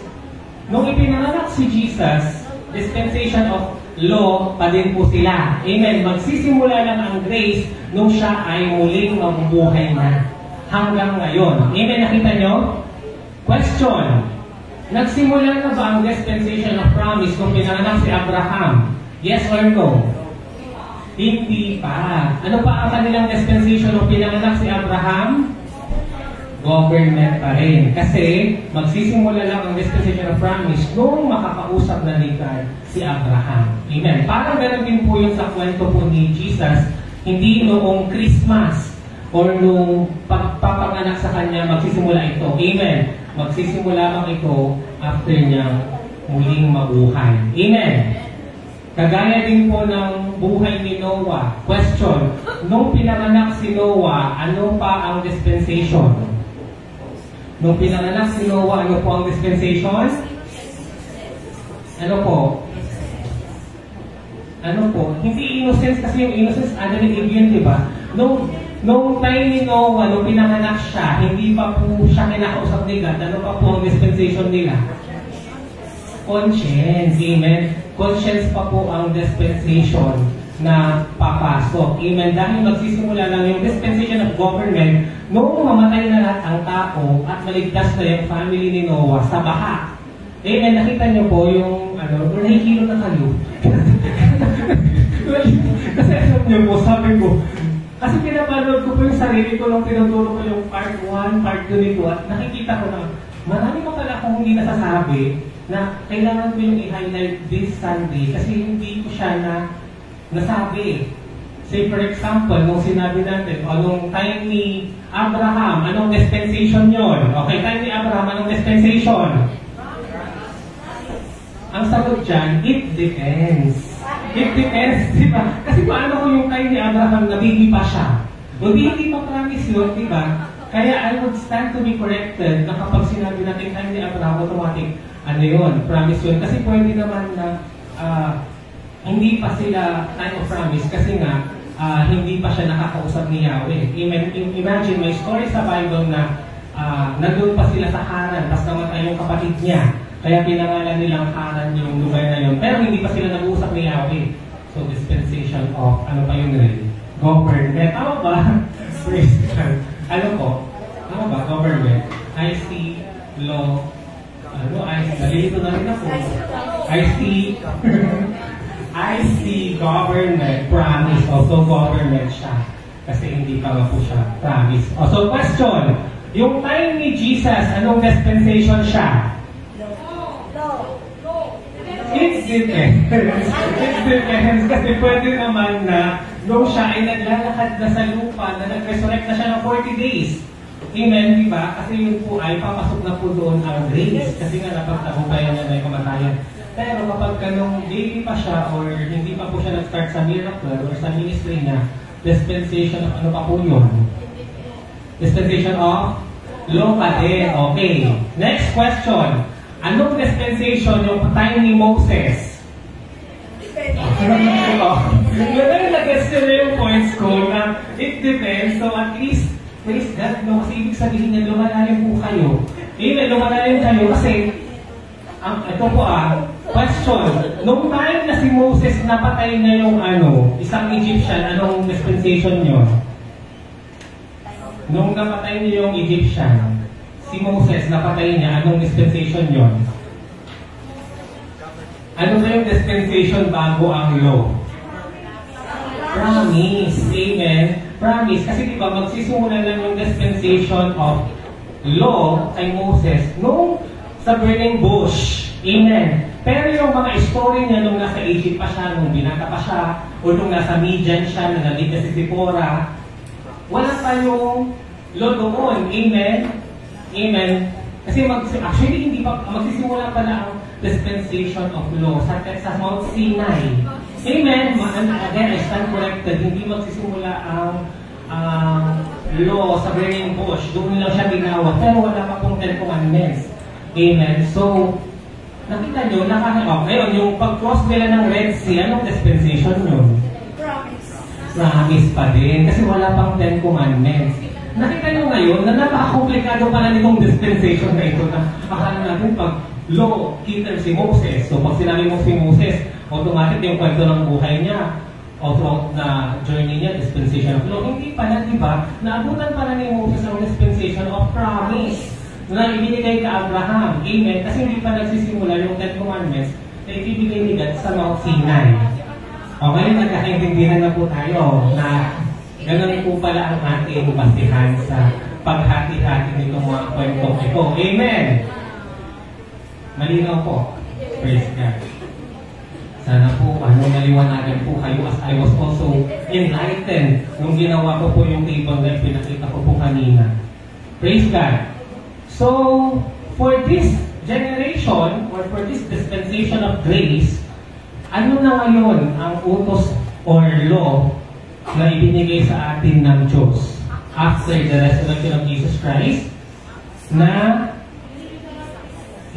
nung ipinanganak si Jesus, dispensation of law pa din po sila. Amen. Magsisimula lang ang grace nung siya ay muling mabubuhay na. Hanggang ngayon. Amen. Nakita nyo? Question. Nagsimula na ba ang dispensation of promise kung pinanganak si Abraham? Yes or no? Hindi pa. Ano pa ang kanilang dispensation nung pinanganak si Abraham? Government pa rin. Kasi magsisimula lang ang dispensation of promise nung makakausap na ni God si Abraham. Amen. Parang gano'n din po yung sa kwento po ni Jesus, hindi noong Christmas or nung pagpapanganak sa kanya magsisimula ito. Amen. Magsisimula lang ito after niyang muling mabuhay. Amen. Kagaya din po ng buhay ni Noah. Question, nung pinanganak si Noah, ano pa ang dispensation? Nung pinanganak si Noah, ano po ang dispensation? Ano po? Ano po? Hindi innocence kasi yung innocence, Adam and Eve yun, di ba? Nung time ni Noah, nung pinanganak siya, hindi pa po siya kinakausap ni God. Ano pa po ang dispensation nila? Conscience. Amen. Conscience pa po ang dispensation na papasok. Amen. Dahil magsisimula lang yung dispensation of government, nung mamatay na lahat ang tao at maligtas na yung family ni Noah sa baha. Amen. Nakita niyo po yung, nahihilo na kayo. Kasi alam niyo po, sabi ko, kasi pinapanood ko po yung sarili ko nung tinuturo ko yung part 1, part 2 nito at nakikita ko na marami pa pala akong hindi nasasabi na kailangan ko yung i-highlight this Sunday kasi hindi ko siya nasabi. Say for example, nung sinabi natin, nung time ni Abraham, anong dispensation yon? Okay, time ni Abraham, anong dispensation? Ang sagot dyan, it depends. It depends, di ba? Kasi paano kung yung time ni Abraham nabili pa siya? Hindi pa promise yun, di ba? Kaya I would stand to be corrected na kapag sinabi natin time ni Abraham, automatic, promise yun. Kasi pwede naman na hindi pa sila time of promise kasi nga hindi pa siya nakakausap ni Yahweh. Imagine, may story sa Bible na nandun pa sila sa Haran, tapos namatay yung kapatid niya. Kaya pinangalan nilang Haran yung lugar na yun. Pero hindi pa sila nag-uusap ni Yahweh. So, dispensation of, government. Tama ba? Tama ba? Government. I see law. Nalilito na rin ako. I see government, promise. Also, government siya. Kasi hindi pa nga po siya promise. So, question. Yung time ni Jesus, anong dispensation siya? It depends. It depends. Kasi pwede naman na nung siya ay naglalakad na sa lupa, na nag-resurrect na siya ng 40 days. Amen, di ba? Kasi yun po ay papasok na po doon ang grace. Kasi nga napagtagumpayan niya na yung kamatayan. Pero kapag kanong baby pa siya or hindi pa po siya nag-start sa miracle or sa ministry niya, dispensation of ano pa po yun? Dispensation of law pa din. Okay. Next question. Anong dispensation yung time ni Moses? Nag-guess nila yung points ko na it depends. So at least, praise God, no? Kasi ibig sabihin niya, lumalalim po kayo. Lumalalim kayo kasi, ito po question. Nung time na si Moses napatay na yung isang Egyptian, anong dispensation nyo? Nung napatay niyo yung Egyptian, si Moses napatay niya, anong dispensation yon? Ano ba yung dispensation bago ang law? Promise. Amen. Promise. Kasi diba, magsisimula lang yung dispensation of law kay Moses nung sa burning bush. Amen. Pero yung mga story niya nung nasa Egypt pa siya, nung binata pa siya, o nung nasa Midian siya, nung nandito si Zipporah, wala pa yung law doon. Amen. Amen. Kasi actually hindi pa magsisimula pala ang dispensation of law sa Mount Sinai. Amen. Again, I stand corrected. Hindi magsisimula ang law sa burning bush. Doon lang siya ginawa. Pero wala pa pong 10 commandments. Amen. So, nakita nyo, ngayon, yung pag-cross nila ng Red Sea, anong dispensation yun? Promise. Promise pa din. Kasi wala pang 10 commandments. Nakita nyo ngayon na napaka-komplikado pala nitong dispensation na ito na akala natin pag law, kita si Moses. So pag sinabi mo si Moses, automatic yung kwento ng buhay niya o throughout na journey niya, dispensation of law. Hindi pala, di ba? Naabutan pala ni Moses ang dispensation of promise na ibinigay ka Abraham. Amen. Kasi hindi pa nagsisimula yung 10 commandments na ibibigay ni God sa Mount Sinai. Okay, nagkakaintindihan na po tayo na ganun po pala ang ating basihan sa paghati-hati nitong mga kwentong ito. Amen! Malinaw po. Praise God. Sana po, naliwanagan po kayo as I was also enlightened nung ginawa ko po yung table na pinakita ko po kanina. Praise God. So, for this generation or for this dispensation of grace, ano na ngayon ang utos or law na ibinigay sa atin ng Diyos after the resurrection of Jesus Christ na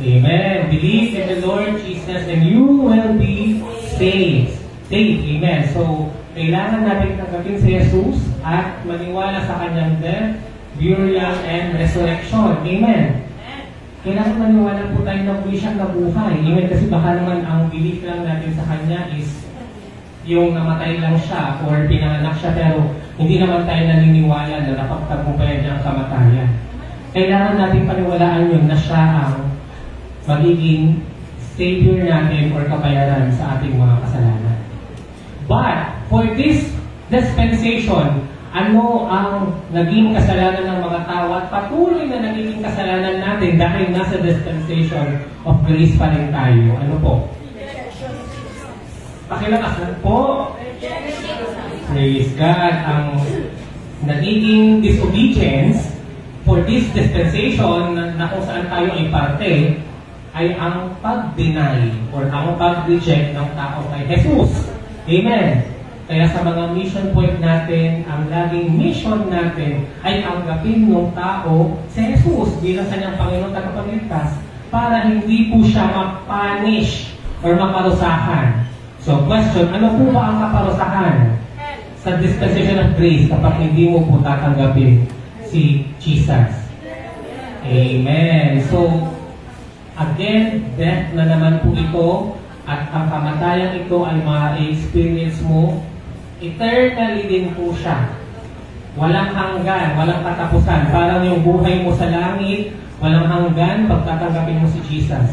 Amen. Believe in the Lord Jesus and you will be saved. Amen. So, kailangan natin tanggapin si Jesus at maniwala sa kanyang death, burial, and resurrection. Amen. Kailangan maniwala po tayo na muli siyang nabuhay. Amen. Kasi baka naman ang belief lang natin sa kanya is yung namatay lang siya or pinanganak siya pero hindi naman tayo naniniwala na napagtagumpayan niya ang kamatayan. Kailangan natin paniwalaan yun na siya ang magiging Savior natin or kabayaran sa ating mga kasalanan. But, for this dispensation, ano ang naging kasalanan ng mga tao at patuloy na nagiging kasalanan natin dahil nasa dispensation of grace pa rin tayo? Ano po? Pakilakasan po. Praise God. Ang nagiging disobedience for this dispensation na kung saan tayo ay parte ay ang pag-deny or ang pag-reject ng tao kay Jesus. Amen. Kaya sa mga mission point natin, ang laging mission natin ay tanggapin ng tao si Jesus bilang kanyang Panginoon tagapagligtas para hindi po siya ma-punish or maparusahan. So, question, ano po ba ang kaparusahan sa dispensation of grace kapag hindi mo po tatanggapin si Jesus? Amen. So, again, death na naman po ito at ang kamatayan ito ay ma-experience mo. Eternally din po siya. Walang hanggan, walang katapusan. Parang yung buhay mo sa langit, walang hanggan pagtatanggapin mo si Jesus.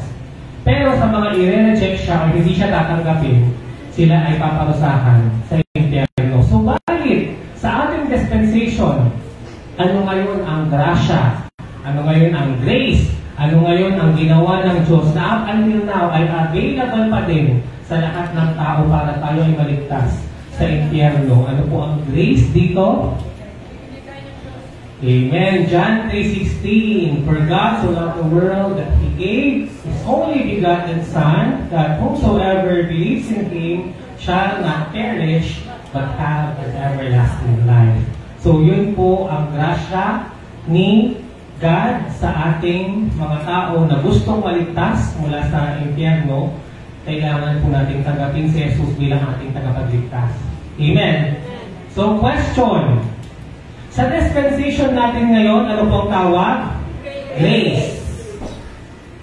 Pero sa mga i-reject siya o hindi siya tatanggapin, sila ay paparusahan sa impyerno. So, bakit sa ating dispensation, ano ngayon ang grasya? Ano ngayon ang grace? Ano ngayon ang ginawa ng Diyos na up until now ay available pa din sa lahat ng tao para tayo ay maligtas sa impyerno? Ano po ang grace dito? Amen. John 3:16, For God so loved the world that He gave His only begotten Son, that whomsoever believes in Him shall not perish, but have an everlasting life. So yun po ang grasya ni God sa ating mga tao na gustong maligtas mula sa impyerno. Kailangan po natin tanggapin si Jesus bilang ating tagapagligtas. Amen. So question, sa dispensation natin ngayon, ano pong tawag? Grace.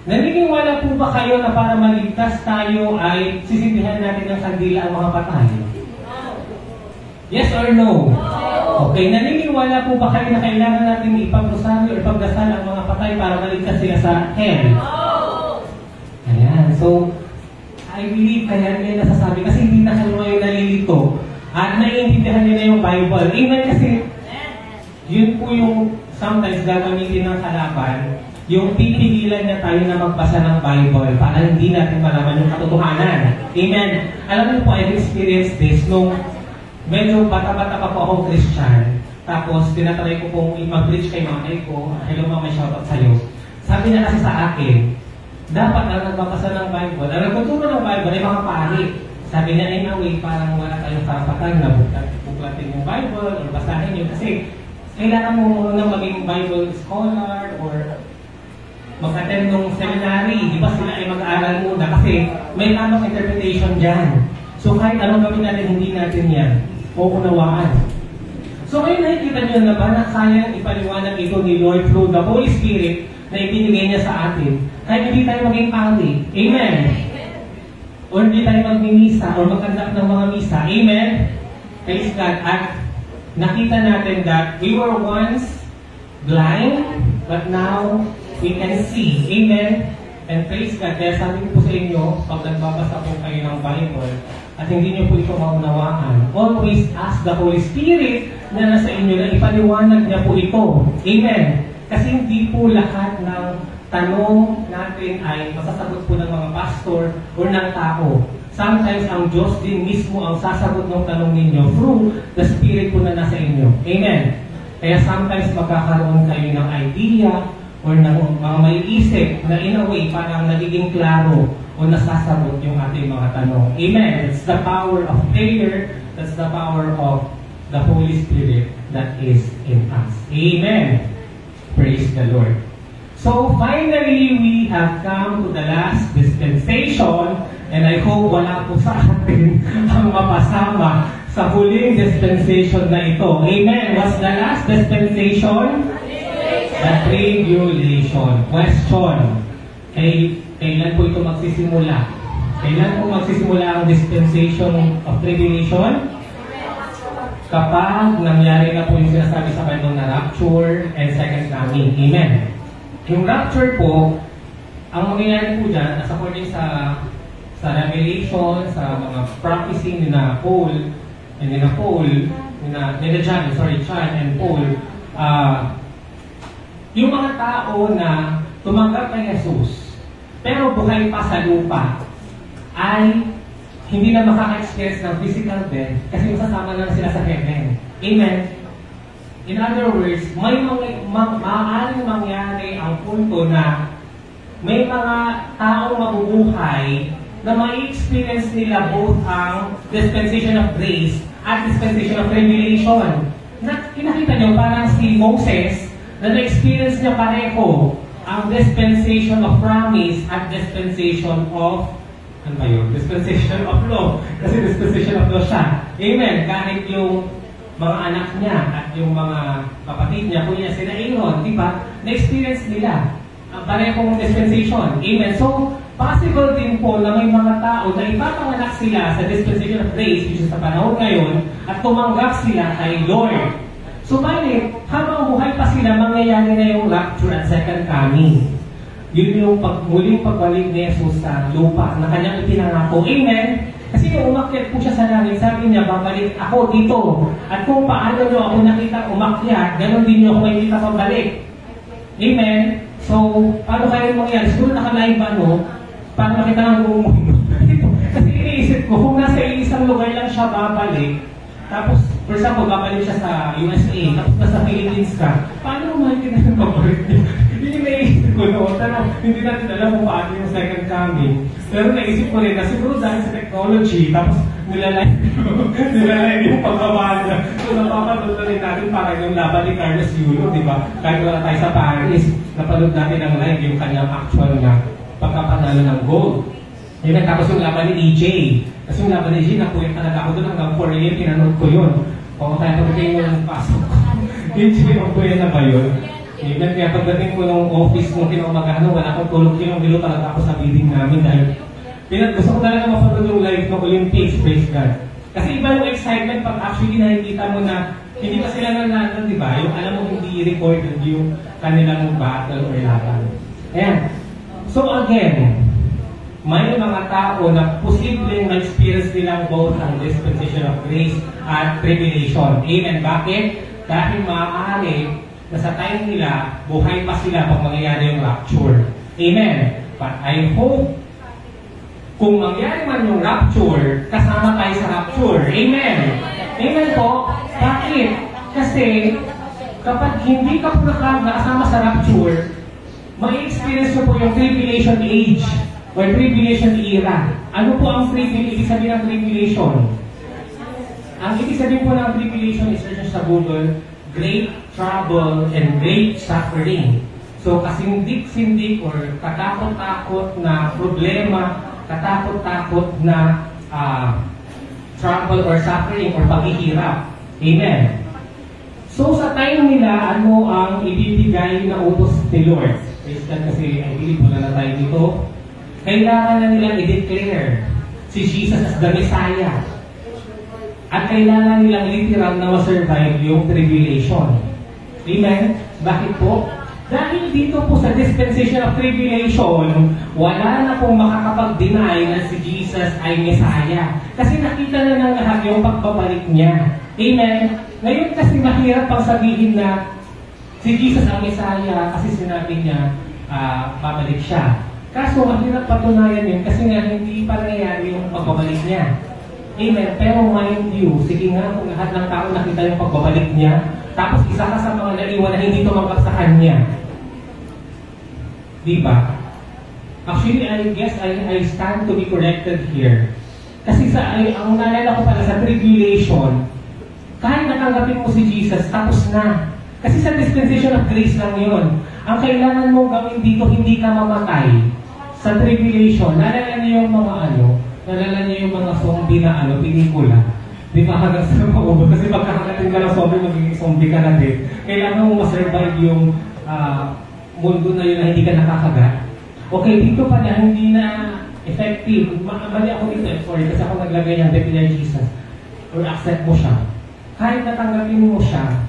Naniniwala po ba kayo na para maligtas tayo ay sisindihan natin ng kandila ang mga patay? Yes or no? Okay, naniniwala po ba kayo na kailangan natin ipag-rosaryo o ipagdasal ang mga patay para maligtas sila sa hell? Ayan, so I believe kaya nila nasasabi kasi hindi na kayo ngayon nalilito at naiintindihan nila yung Bible. Amen, kasi yun po yung sometimes gagamitin ng kalaban, yung pipigilan niya tayo na magbasa ng Bible para hindi natin malaman yung katotohanan. Amen. Alam niyo po, I've experienced this nung medyo bata-bata pa po ako Christian. Tapos, tinatry ko pong mag-preach kay mamay ko. Hello mama, shoutout sa'yo. Sabi niya kasi sa akin, dapat ang nagbabasa ng Bible, ang nagtuturo ng Bible ay mga pari. Sabi niya, in a way, parang wala tayong karapatan na buklatin yung Bible or basahin yun. Kasi, kailangan mo muna maging Bible scholar or mag-attend ng seminary. Di ba sila ay mag-aaral muna? Kasi may tamang interpretation dyan. So, kahit anong gawin natin, hindi natin yan uunawaan. So ngayon nakikita nyo na ba na kayang ipaliwanag ito ni Lord through the Holy Spirit na ibinigay niya sa atin kahit hindi tayo maging pari. Amen? Or hindi tayo magmimisa or magkandak ng mga misa. Amen? Praise God. At nakita natin that we were once blind but now we can see. Amen? And praise God. Kaya sabi ko po sa inyo, pag nagbabasa po kayo ng Bible, at hindi niyo po ito maunawaan, always ask the Holy Spirit na nasa inyo na ipaliwanag niya po ito. Amen. Kasi hindi po lahat ng tanong natin ay masasagot po ng mga pastor o ng tao. Sometimes ang Diyos din mismo ang sasagot ng tanong ninyo through the Spirit po na nasa inyo. Amen. Kaya sometimes magkakaroon kayo ng idea or ng mga maiisip na in a way parang nagiging klaro o nasasagot yung ating mga tanong. Amen. That's the power of prayer. That's the power of the Holy Spirit that is in us. Amen. Praise the Lord. So finally, we have come to the last dispensation, and I hope wala po sa atin ang mapasama sa huling dispensation na ito. Amen. What's the last dispensation? The tribulation. Question. Kailan po ito magsisimula? Kailan po magsisimula ang dispensation of tribulation? Kapag nangyari na po yung sinasabi sa Bible na rapture and second coming. Amen. Yung rapture po, ang mangyayari po dyan, as according sa Revelation, sa mga prophecy ni na Paul, John and Paul, yung mga tao na tumanggap kay Jesus, pero buhay pa sa lupa, ay hindi na makaka-experience ng physical death kasi masasama na sila sa heaven. Amen? In other words, maaaring mangyari ang punto na may mga taong mabubuhay na mai-experience nila both ang dispensation of grace at dispensation of tribulation. Kinakita nyo, parang si Moses, na na-experience niya pareho ang dispensation of promise at dispensation of dispensation of law. Kasi dispensation of law siya. Amen. Kahit yung mga anak niya at yung mga kapatid niya, kuya sila Aaron, di ba? Na-experience nila ang parehong dispensation. Amen. So, possible din po na may mga tao na ipapanganak sila sa dispensation of grace, which is sa panahon ngayon, at tumanggap sila kay Lord. So, balik, habang buhay pa sila, mangyayari na yung rapture at second coming. Yun yung muling pagbalik ni Jesus sa lupa na kanyang ipinangako. Amen? Kasi yung umakyat po siya sa langit, sabi niya, babalik ako dito. At kung paano nyo ako nakita umakyat, ganoon din nyo ako makikita pabalik. Amen? So, paano kayo mangyari? Siguro nakalive ba, no? Para makita ng buong mundo. Kasi iniisip ko, kung nasa isang lugar lang siya babalik, tapos, for example, babalik siya sa USA, tapos nasa Philippines ka, paano mo makikita ng pabalik niya? Yun yung naisip ko noon. Pero hindi natin alam kung paano yung second coming. Pero naisip ko rin na siguro dahil sa technology, tapos nilalike yung pagbaba niya. So napapanood na rin natin para yung laban ni Carlos Yulo, di ba? Kahit wala tayo sa Paris, napanood natin ang live yung kanyang actual na pagkapanalo ng gold. Yun, tapos yung laban ni EJ. Kasi yung laban ni EJ, nakuya talaga ako doon hanggang 4 AM, pinanood ko yun. Kung kaya pagdating mo ng pasok ko. EJ, nakuya na ba yun? Even kaya pagdating ko ng office nung kinamagano, wala akong tulog kilo talaga ako sa meeting namin dahil gusto ko talaga mapanood yung live ng Olympics, praise God. Kasi iba yung excitement pag actually nakikita mo na hindi pa sila nanalo, di ba? Yung alam mo hindi recorded yung kanilang battle or laban. Ayan. So again, may mga tao na posibleng ma-experience nilang both ang dispensation of grace at tribulation. Amen. Bakit? Dahil maaari na sa time nila, buhay pa sila pag mangyayari yung rapture. Amen. But I hope, kung mangyari man yung rapture, kasama tayo sa rapture. Amen. Amen po. Bakit? Kasi, kapag hindi ka po nakasama sa rapture, may-experience nyo po yung tribulation age or tribulation era. Ano po ang ibig sabihin ng tribulation? Ang ibig sabihin po ng tribulation is search sa Google, great trouble and great suffering. So, kasindik-sindik or katakot-takot na problema, katakot-takot na trouble or suffering or paghihirap. Amen. So, sa time nila, ano ang ibibigay na utos ni Lord? Kasi I believe wala na tayo dito. Kailangan na nilang i-declare si Jesus as the Messiah. At kailangan nilang literal na ma-survive yung tribulation. Amen? Bakit po? Dahil dito po sa dispensation of tribulation, wala na pong makakapag-deny na si Jesus ay Messiah. Kasi nakita na ng lahat yung pagbabalik niya. Amen? Ngayon kasi mahirap pang sabihin na si Jesus ang Messiah kasi sinabi niya babalik siya. Kaso mahirap patunayan yun kasi nga hindi pa nangyayari yung pagbabalik niya. Amen. Pero mind you, sige nga kung lahat ng tao nakita yung pagbabalik niya, tapos isa ka sa mga naiwan na hindi tumanggap sa kanya. Diba? Actually, I guess I stand to be corrected here. Kasi ang naalala ko pala sa tribulation, kahit natanggapin mo si Jesus, tapos na. Kasi sa dispensation of grace lang yun. Ang kailangan mong gawin dito, hindi ka mamatay. Sa tribulation, naalala niyo yung mga nalala niyo yung mga zombie na pelikula. Di ba hanggang sa maubos? Kasi pagkakarating ka ng zombie, magiging zombie ka na din. Kailangan mo ma-survive yung mundo na yun na hindi ka nakakagat. Okay, dito pa na hindi na effective. Mali ako dito, sorry, kasi ako naglagay ng declare Jesus. Or accept mo siya. Kahit natanggapin mo siya,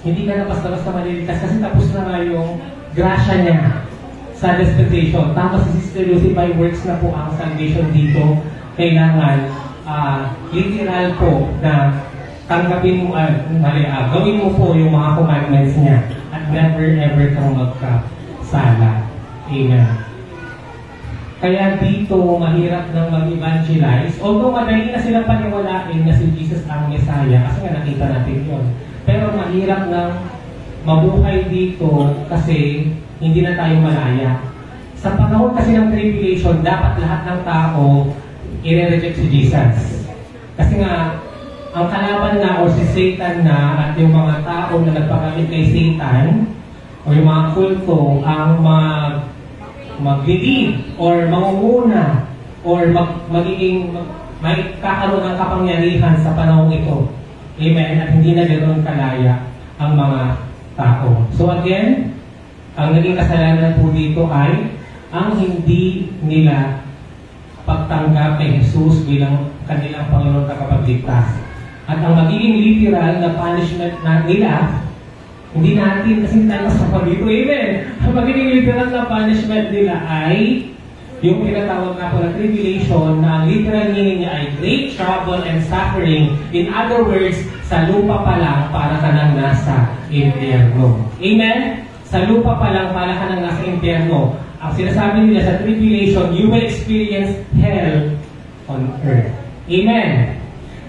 hindi ka na basta-basta maliligtas kasi tapos na nga yung grasya niya sa dispensation. Tapos si Sister Lucy, by works na po ang salvation dito. Kailangan literal po na tanggapin mo, gawin mo po yung mga commandments niya at never ever kang magkasala. Amen. Kaya dito, mahirap nang mag-evangelize. Although madali na silang paniwalain na si Jesus ang Messiah, kasi nga nakita natin yun. Pero mahirap nang mabuhay dito kasi hindi na tayo malaya. Sa panahon kasi ng tribulation, dapat lahat ng tao i-reject si Jesus. Kasi nga, ang kalaban na o si Satan na at yung mga tao na nagpakamit kay Satan o yung mga kulto ang mag-lead or mangunguna or may kakaroon ng kapangyarihan sa panahon ito. Amen? At hindi na ganoon kalaya ang mga tao. So again, ang naging kasalanan po dito ay ang hindi nila pagtanggap kay Jesus bilang kanilang Panginoon at kapagligtas. At ang magiging literal na punishment na nila, hindi natin kasi tayo sa dito. Amen! Ang magiging literal na punishment nila ay yung tinatawag nga po na tribulation, na ang literal meaning niya ay great trouble and suffering. In other words, sa lupa pa lang para ka nang nasa impyerno. Amen? Sa lupa pa lang para ka nang nasa impyerno. Ang sinasabi nila sa tribulation, you will experience hell on earth. Amen?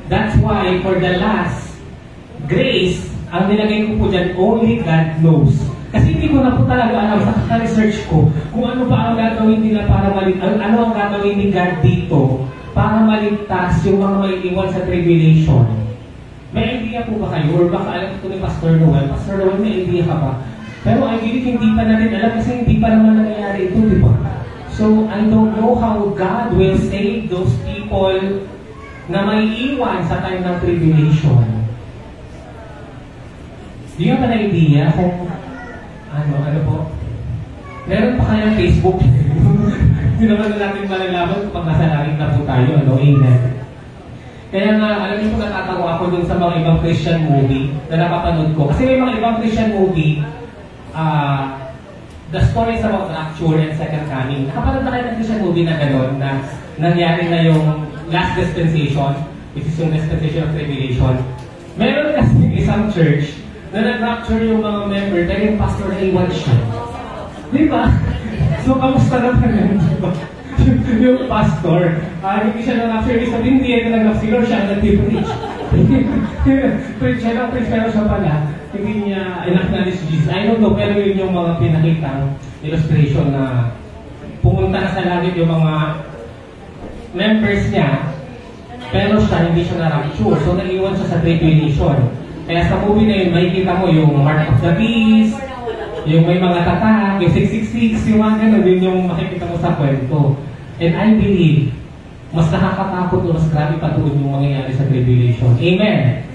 That's why for the last grace, ang nilagay ko po dyan, only God knows. Kasi hindi ko na po talaga alam sa kaka-research ko kung ano pa ang gagawin nila para maligtas, ano ang gagawin ni God dito para maligtas yung mga may iwan sa tribulation. May idea po ba kayo? Or baka alam ko ni Pastor Noel? Pastor Noel, may idea ka ba? Pero I believe hindi pa natin alam kasi hindi pa naman nangyayari ito, di ba? So, I don't know how God will save those people na may iwan sa time ng tribulation. Di ba na idea kung ano po? Meron pa kayang Facebook? Hindi naman na natin malalaman kung nasa langit na po tayo, ano? Amen. Kaya nga, alam niyo po natatawa ako dun sa mga ibang Christian movie na napapanood ko. Kasi may mga ibang Christian movie, the stories about rapture and second coming. Nakapanood na kayo ng Christian movie na gano'n, na nangyari na yung last dispensation, which is yung dispensation of tribulation. Meron kasi isang church na nag-rapture yung mga member dahil yung pastor na iwan siya. Di ba? So, kamusta naman yun? Yung pastor, hindi siya nag-rapture. Hindi yan nag-rapture, siya ang nag-preach. Preach siya lang, preach pero siya pala. Hindi niya in-acknowledge Jesus. I don't know, pero yun yung mga pinakitang illustration na pumunta na sa langit yung mga members niya, pero siya hindi siya na-rapture. So, nag-iwan siya sa tribulation. Kaya sa movie na yun, makikita mo yung Mark of the Beast, yung may mga tatag, yung 666, yung mga gano'n, yun yung makikita mo sa kwento. And I believe, mas nakakatakot o mas grabe pa doon yung mangyayari sa tribulation. Amen!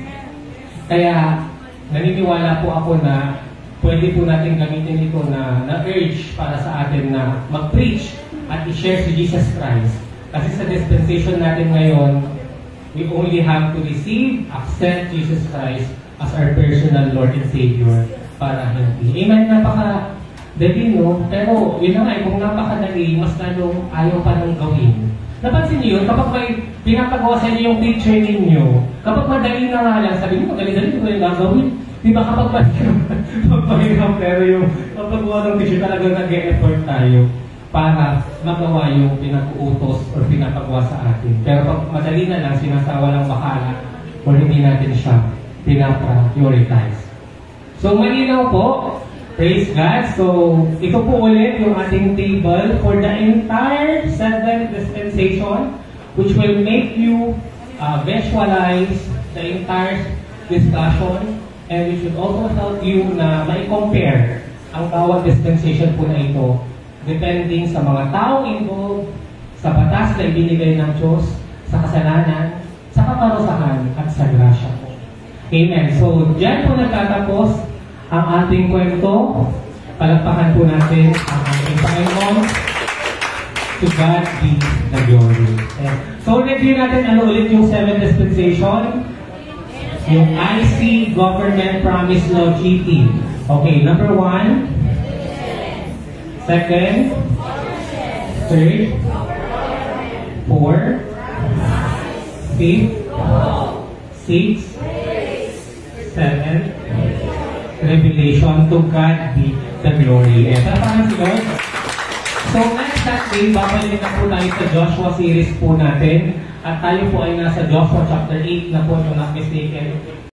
Kaya, naniniwala po ako na pwede po natin gamitin ito na urge para sa atin na mag-preach at i-share si Jesus Christ. Kasi sa dispensation natin ngayon, we only have to receive, accept Jesus Christ as our personal Lord and Savior para hindi. Amen, napaka-dali, no? Pero yun na nga, kung napakadali, mas lalong ayaw pa nang gawin. Napansin niyo yun, kapag may pinapagawa sa inyo yung teacher ninyo, kapag madali na nga lang, sabi niyo, madali-dali ko yung gagawin. Di ba kapag magpahirap, pero yung kapagawa ng teacher, talagang nag-e-effort tayo para magawa yung pinag-uutos o pinapagawa sa atin. Pero pag madali na lang, sinasawa lang bakala o hindi natin siya pinaprioritize. So, malinaw po. Praise God. So, ito po ulit yung ating table for the entire 7 dispensation, which will make you visualize the entire discussion, and which should also help you na mai-compare ang bawat dispensation po na ito depending sa mga taong involved, sa batas na ibinigay ng Diyos, sa kasalanan, sa kaparusahan, at sa grasya po. Amen. So, diyan po nagtatapos ang ating kwento. Palagpakan po natin ang ating Panginoon. To God be the glory. So, review natin ano ulit yung 7 dispensation. Yung IC Government Promise Law GT. Okay, number 1. Second, third, fourth, fifth, sixth, seventh, revelation. To God be the glory. Ito pa si Lord. So next Saturday, babalik na po tayo sa Joshua series po natin. At tayo po ay nasa Joshua chapter 8 na po, kung not mistaken.